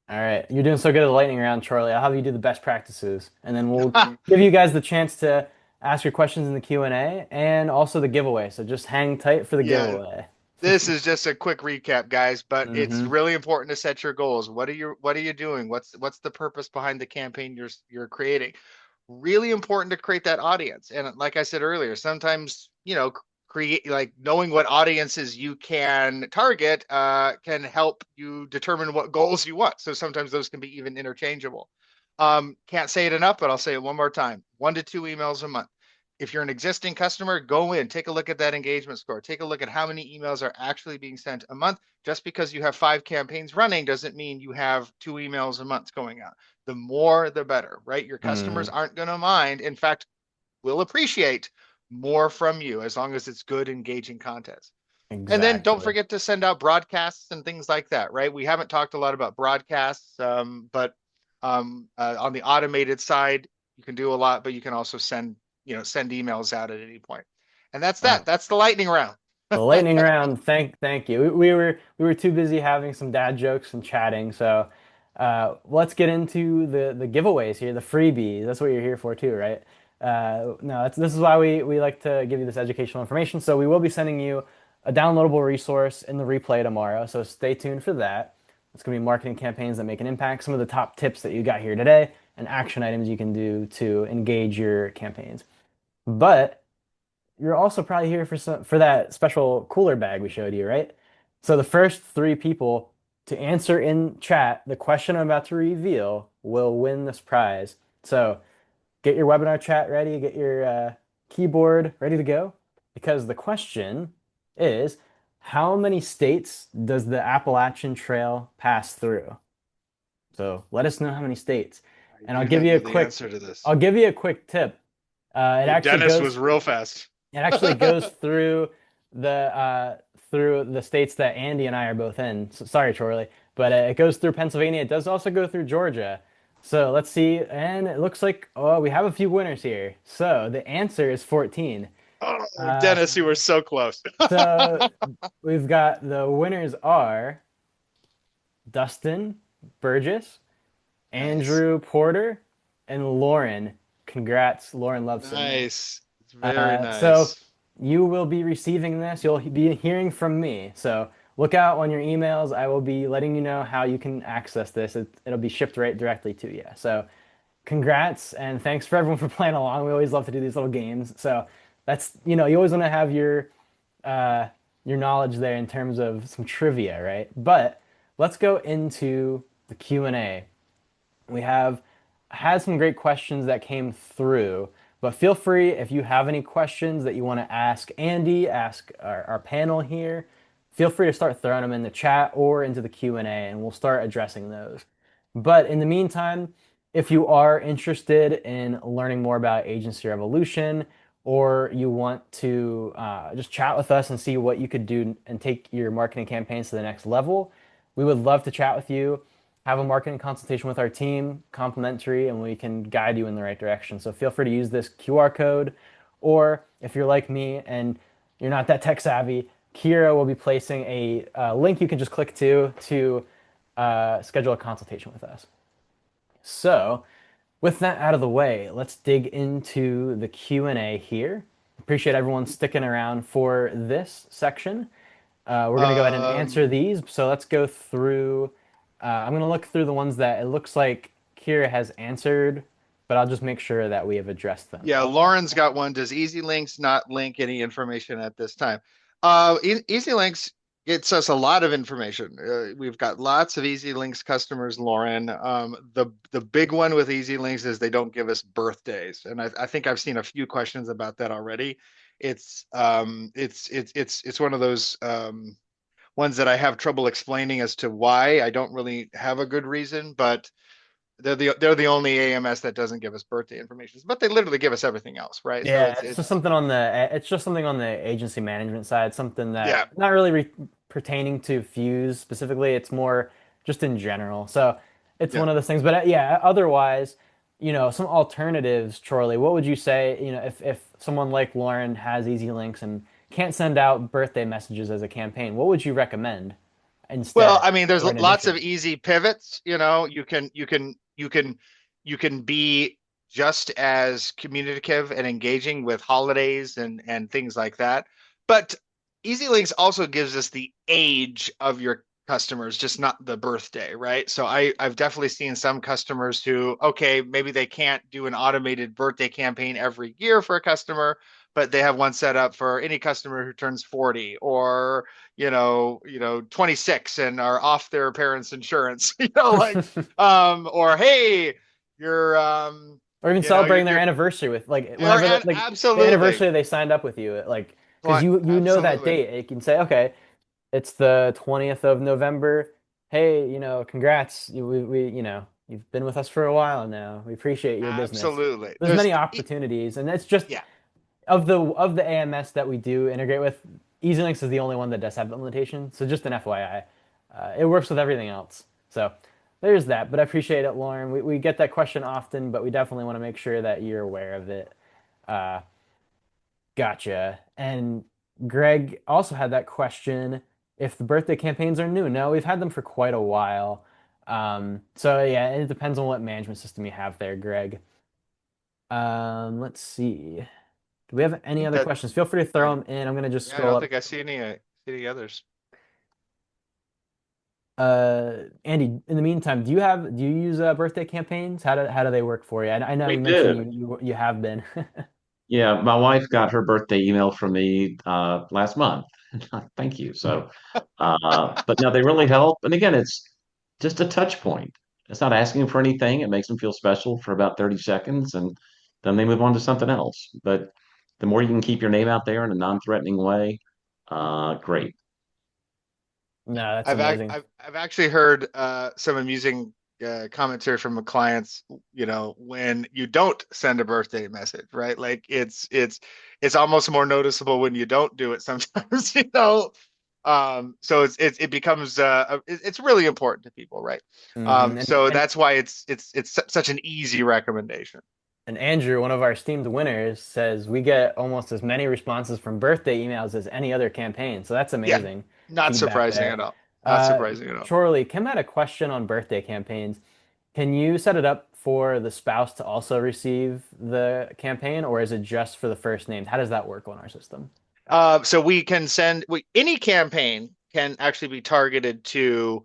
All right. You're doing so good at the lightning round, Charlie. I'll have you do the best practices, and then we'll Ha! give you guys the chance to ask your questions in the Q&A and also the giveaway. So just hang tight for the Yeah, giveaway. this is just a quick recap, guys, but it's Mm-hmm. really important to set your goals. What are you doing? What's the purpose behind the campaign you're creating? Really important to create that audience. And like I said earlier, sometimes, create like knowing what audiences you can target can help you determine what goals you want. So sometimes those can be even interchangeable. Can't say it enough, but I'll say it one more time. 1 to 2 emails a month. if you're an existing customer, go in, take a look at that engagement score, take a look at how many emails are actually being sent a month. Just because you have 5 campaigns running doesn't mean you have 2 emails a month going out. The more, the better, right? Your customers Mm, aren't going to mind. In fact, will appreciate more from you as long as it's good, engaging content. And then don't exactly. forget to send out broadcasts and things like that, right? We haven't talked a lot about broadcasts, but on the automated side, you can do a lot, but you can also send emails out at any point. And that's that. Wow. That's the lightning round. The lightning round. Thank you. We were too busy having some dad jokes and chatting. So let's get into the giveaways here, the freebies. That's what you're here for too, right? No, this is why we like to give you this educational information. So we will be sending you a downloadable resource in the replay tomorrow. So stay tuned for that. It's going to be marketing campaigns that make an impact, some of the top tips that you got here today, and action items you can do to engage your campaigns. But you're also probably here for that special cooler bag we showed you, right? So the first three people to answer in chat the question I'm about to reveal will win this prize. So get your webinar chat ready, get your keyboard ready to go, because the question is, how many states does the Appalachian Trail pass through? So let us know how many states. I And do not know the answer to this. I'll give you a quick tip. It Oh, actually Dennis goes was real fast. it actually goes through the states that Andy and I are both in. So, sorry, Charlie, but it goes through Pennsylvania. It does also go through Georgia. So let's see, and it looks like we have a few winners here. So the answer is 14. Oh, Uh, Dennis, you were so close. so we've got the winners are Dustin Burgess, Nice. Andrew Porter, and Lauren. Congrats, Lauren Loveson. Nice. It's very So nice. you will be receiving this. You'll be hearing from me. So look out on your emails. I will be letting you know how you can access this. It'll be shipped right directly to you. So congrats and thanks for everyone for playing along. We always love to do these little games. So that's, you always want to have uh, your knowledge there in terms of some trivia, right? But let's go into the Q&A. We have had some great questions that came through, but feel free if you have any questions that you want to ask Andy, ask our panel here, feel free to start throwing them in the chat or into the Q&A and we'll start addressing those. But in the meantime, if you are interested in learning more about Agency Revolution or you want to just chat with us and see what you could do and take your marketing campaigns to the next level, we would love to chat with you, have a marketing consultation with our team, complimentary, and we can guide you in the right direction. So feel free to use this QR code, or if you're like me and you're not that tech savvy, Kira will be placing a link you can just click to schedule a consultation with us. So with that out of the way, let's dig into the Q&A here. Appreciate everyone sticking around for this section. We're going to go ahead and answer Um, these. So let's go through. I'm going to look through the ones that it looks like Kira has answered, but I'll just make sure that we have addressed them. yeah, All Lauren's got one. Does Easy Links not link any information at this time? Easy Links gets us a lot of information. We've got lots of Easy Links customers, Lauren. The big one with Easy Links is they don't give us birthdays, and I think I've seen a few questions about that already. It's one of those ones that I have trouble explaining as to why. I don't really have a good reason, but they're the only AMS that doesn't give us birthday information, but they literally give us everything else, right? So Yeah, it's it's just it's something it's just something on the agency management side, something that yeah, not really pertaining to Fuse specifically. It's more just in general. So it's yeah. one of those things. But yeah, otherwise, some alternatives, Charlie. What would you say, if someone like Lauren has Easy Links and can't send out birthday messages as a campaign, what would you recommend Well, instead I mean, there's or in lots of addition? easy pivots. You can be just as communicative and engaging with holidays and things like that. But EasyLinks also gives us the age of your customers, just not the birthday, right? So I've definitely seen some customers who, okay, maybe they can't do an automated birthday campaign every year for a customer, but they have one set up for any customer who turns 40 or 26 and are off their parents' insurance, or hey, you're Or even You know, celebrating their you're anniversary with like or whenever and the absolutely. anniversary they signed up with you, like because What? you know that Absolutely. date. You can say, okay, it's the 20th of November. Hey, congrats. You've been with us for a while now. We appreciate your business. Absolutely. There's many opportunities, and it's just Yeah. of the AMS that we do integrate with, EasyLinks is the only one that does have implementation. So just an FYI, it works with everything else. So there's that. But I appreciate it, Lauren. We get that question often, but we definitely want to make sure that you're aware of it. Uh, gotcha. And Greg also had that question if the birthday campaigns are new. No, we've had them for quite a while. So yeah, it depends on what management system you have there, Greg. Let's see. Do we have I any think other that questions? Feel free to I throw them in. I'm gonna just yeah, I scroll don't up. think I see any others. Andy, in the meantime, do you use birthday campaigns? How do they work for you? I know We you mentioned do. you have been. Yeah, my wife got her birthday email from me last month. Thank you. But no, they really help. And again, it's just a touch point. It's not asking for anything. It makes them feel special for about 30 seconds, and then they move on to something else. But the more you can keep your name out there in a non-threatening way, great. No, that's amazing. I've actually heard some amusing commentary from the clients, when you don't send a birthday message, right? Like it's almost more noticeable when you don't do it sometimes, you know. So it becomes it's really important to people, right? Hmm. And, So and that's why it's such an easy recommendation. and Andrew, one of our esteemed winners, says we get almost as many responses from birthday emails as any other campaign. So that's Yeah, amazing not feedback surprising there. at all. Not Uh, surprising at all. Charlie, Kim had a question on birthday campaigns. Can you set it up for the spouse to also receive the campaign, or is it just for the first name? How does that work on our system? So we can any campaign can actually be targeted to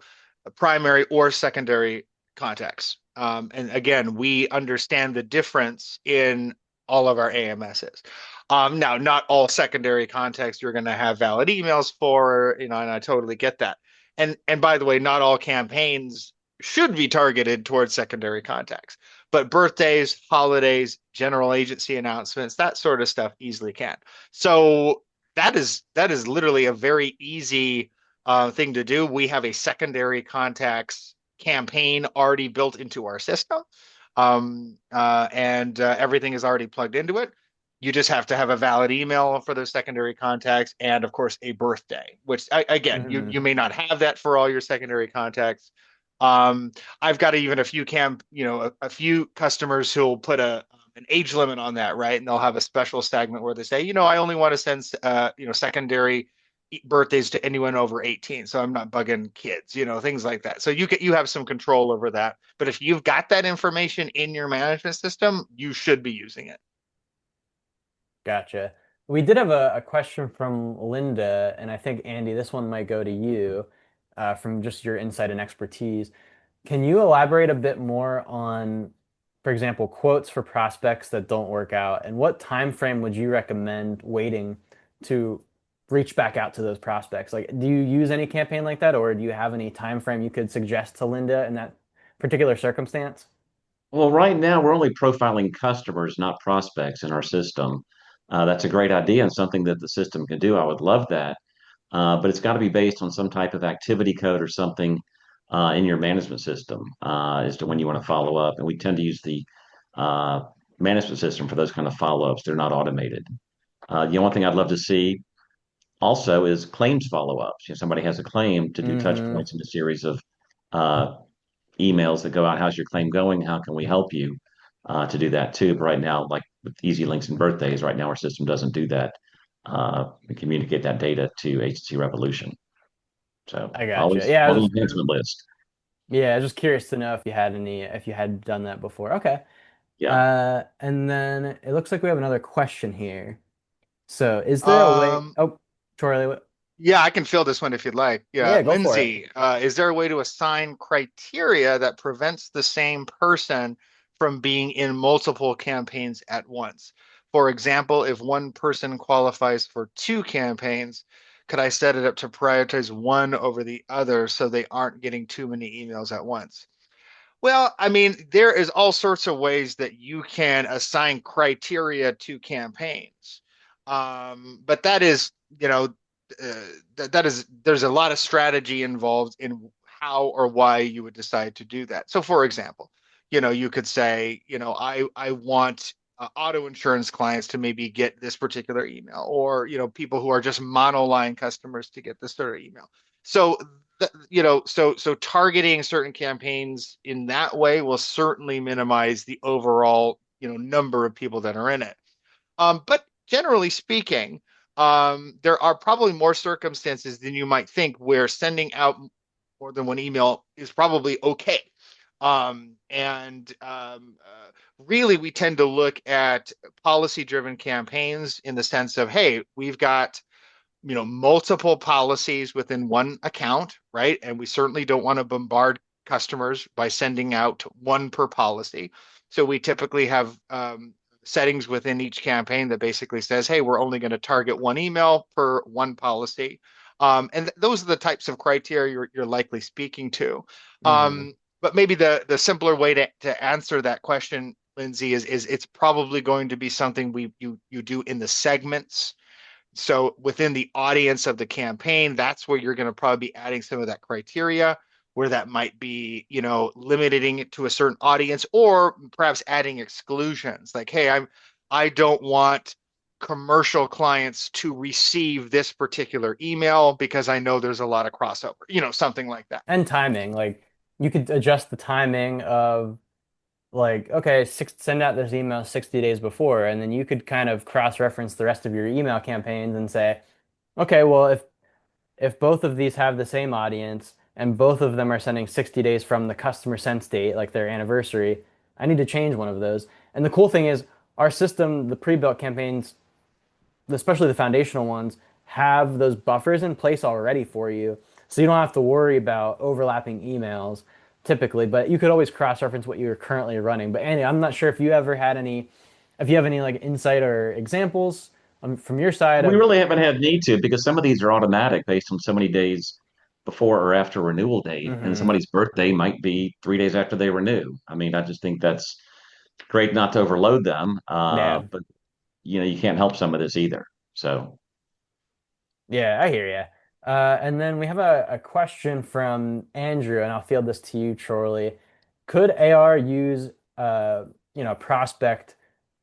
primary or secondary contacts. And again, we understand the difference in all of our AMSs. Now, not all secondary contacts you're going to have valid emails for, and I totally get that. And by the way, not all campaigns should be targeted towards secondary contacts, but birthdays, holidays, general agency announcements, that sort of stuff easily can. So that is literally a very easy thing to do. We have a secondary contacts campaign already built into our system, and everything is already plugged into it. You just have to have a valid email for those secondary contacts, and of course, a birthday. Which again, you Hmm. may not have that for all your secondary contacts. Um, I've got even a few a few customers who'll put an age limit on that, right? And they'll have a special segment where they say, I only want to send, secondary birthdays to anyone over 18. So I'm not bugging kids, things like that. So you have some control over that. But if you've got that information in your management system, you should be using it. Gotcha. We did have a question from Linda, and I think Andy, this one might go to you, from just your insight and expertise. Can you elaborate a bit more on, for example, quotes for prospects that don't work out, and what time frame would you recommend waiting to reach back out to those prospects? Like, do you use any campaign like that, or do you have any time frame you could suggest to Linda in that particular circumstance? Well, right now we're only profiling customers, not prospects in our system. That's a great idea and something that the system can do. I would love that. But it's got to be based on some type of activity code or something in your management system as to when you want to follow up. And we tend to use the uh, management system for those kind of follow-ups. They're not automated. One thing I'd love to see also is claims follow-ups. Somebody has a claim to do touch Hmm. points in a series of uh, emails that go out. How's your claim going? How can we help you? To do that too. But right now, like with easy links and birthdays, right now our system doesn't do that. We communicate that data to agency Revolution. So I gotcha. always Yeah, on the enhancement list. just curious to know if you had done that before. Okay. Yeah. And then it looks like we have another question here. So, is there a way? Um, Oh, Charlie, Yeah, I can fill this one if you'd like. Yeah, yeah, go for it. Lindsay, is there a way to assign criteria that prevents the same person from being in multiple campaigns at once? For example, if one person qualifies for two campaigns, could I set it up to prioritize one over the other so they aren't getting too many emails at once? Well, I mean, there is all sorts of ways that you can assign criteria to campaigns. But that is, you know, that is there's a lot of strategy involved in how or why you would decide to do that. So, for example, you could say, I want auto insurance clients to maybe get this particular email, or people who are just monoline customers to get this sort of email. So so targeting certain campaigns in that way will certainly minimize the overall, number of people that are in it. But generally speaking, there are probably more circumstances than you might think where sending out more than one email is probably okay. Really, we tend to look at policy-driven campaigns in the sense of, hey, we've got multiple policies within one account, right? And we certainly don't want to bombard customers by sending out one per policy. So we typically have settings within each campaign that basically says, hey, we're only going to target one email per one policy. And those are the types of criteria you're likely speaking to. Hmm. But maybe the simpler way to answer that question, Lindsay, is it's probably going to be something you do in the segments. So within the audience of the campaign, that's where you're going to probably be adding some of that criteria, where that might be, limiting it to a certain audience, or perhaps adding exclusions like, hey, I don't want commercial clients to receive this particular email because I know there's a lot of crossover, something like that. And timing, like you could adjust the timing of like, okay, send out this email 60 days before, and then you could kind of cross-reference the rest of your email campaigns and say, okay, well, if both of these have the same audience and both of them are sending 60 days from the customer sense date, like their anniversary, I need to change one of those. And the cool thing is our system, the pre-built campaigns, especially the foundational ones, have those buffers in place already for you. So you don't have to worry about overlapping emails typically, but you could always cross-reference what you're currently running. But Andy, I'm not sure if you ever had any, if you have any like insight or examples from your side We of. really haven't had need to because some of these are automatic based on so many days before or after renewal date, and Mhm. somebody's birthday might be 3 days after they renew. I mean, I just think that's great not to overload them, Yeah. but you can't help some of this either. So Yeah, I hear you. And then we have a question from Andrew, and I'll field this to you, Charlie. Could AR use prospect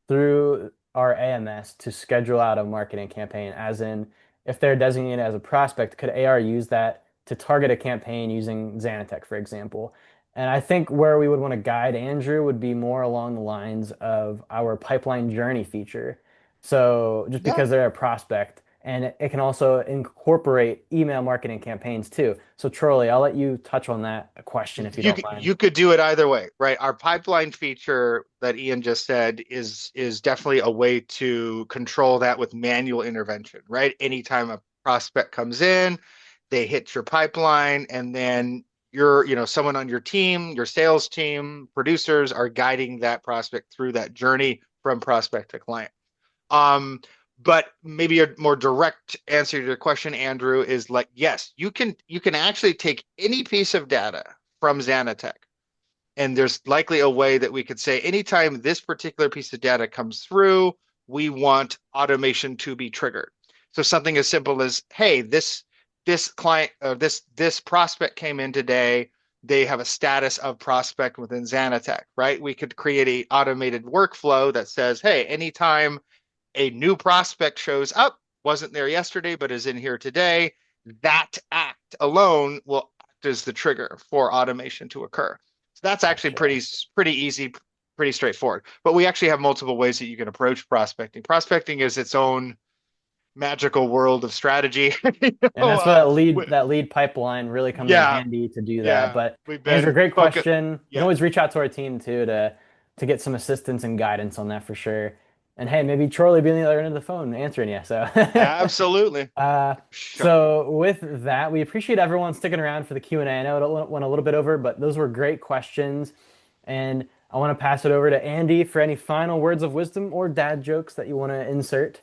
through our AMS to schedule out a marketing campaign? As in, if they're designated as a prospect, could AR use that to target a campaign using Xanatech, for example? And I think where we would want to guide Andrew would be more along the lines of our pipeline journey feature. So just Yeah. because they're a prospect, and it can also incorporate email marketing campaigns too. So Charlie, I'll let you touch on that question if you you don't could, mind. you could do it either way, right? Our pipeline feature that Ian just said is definitely a way to control that with manual intervention, right? Anytime a prospect comes in, they hit your pipeline, and then someone on your team, your sales team, producers are guiding that prospect through that journey from prospect to client. Um, but maybe a more direct answer to your question, Andrew, is like, yes, you can actually take any piece of data from Xanatech, and there's likely a way that we could say anytime this particular piece of data comes through, we want automation to be triggered. So something as simple as, hey, this client this prospect came in today. They have a status of prospect within Xanatech, right? We could create a automated workflow that says, hey, anytime a new prospect shows up, wasn't there yesterday, but is in here today, that act alone will act as the trigger for automation to occur. So that's actually Gotcha. pretty easy, pretty straightforward. But we actually have multiple ways that you can approach prospecting. Prospecting is its own magical world of strategy. And that's where We, that lead pipeline really comes in yeah, handy to do that. yeah, But we've Andrew, been great focused. question. You can Yeah, always reach out to our team too to get some assistance and guidance on that for sure. And hey, maybe Charlie be on the other end of the phone answering you. So absolutely. uh Sure. so with that, we appreciate everyone sticking around for the Q&A. I know it went a little bit over, but those were great questions. And I want to pass it over to Andy for any final words of wisdom or dad jokes that you want to insert.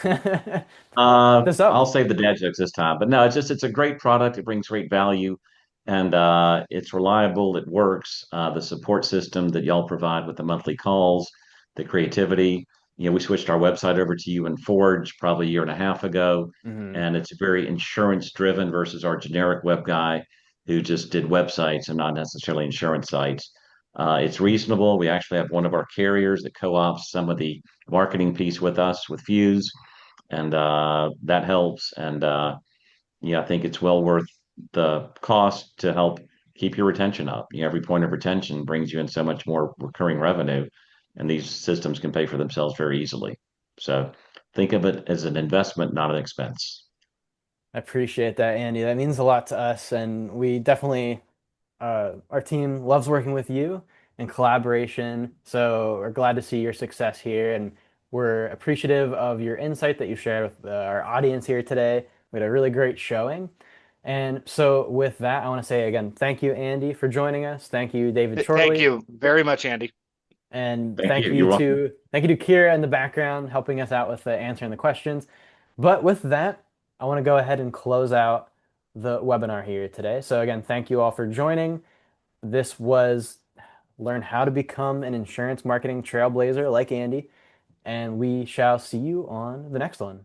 This I'll up. save the dad jokes this time, but no, it's a great product. It brings great value. and it's reliable. It works. The support system that y'all provide with the monthly calls, the creativity. We switched our website over to you in Forge probably a year and a half ago, Hmm. and it's very insurance driven versus our generic web guy who just did websites and not necessarily insurance sites. It's reasonable. We actually have one of our carriers that co-ops some of the marketing piece with us with Fuse, and that helps. And yeah, I think it's well worth the cost to help keep your retention up. Every point of retention brings you in so much more recurring revenue, and these systems can pay for themselves very easily. So think of it as an investment, not an expense. I appreciate that, Andy. That means a lot to us, and we definitely our team loves working with you in collaboration. So we're glad to see your success here, and we're appreciative of your insight that you shared with our audience here today. We had a really great showing. And so with that, I want to say again, thank you, Andy, for joining us. Thank you, David Thank Chorley. you very much, Andy. And Thank you. You're welcome. thank you to Kira in the background helping us out with answering the questions. But with that, I want to go ahead and close out the webinar here today. So again, thank you all for joining. This was Learn How to Become an Insurance Marketing Trailblazer like Andy, and we shall see you on the next one.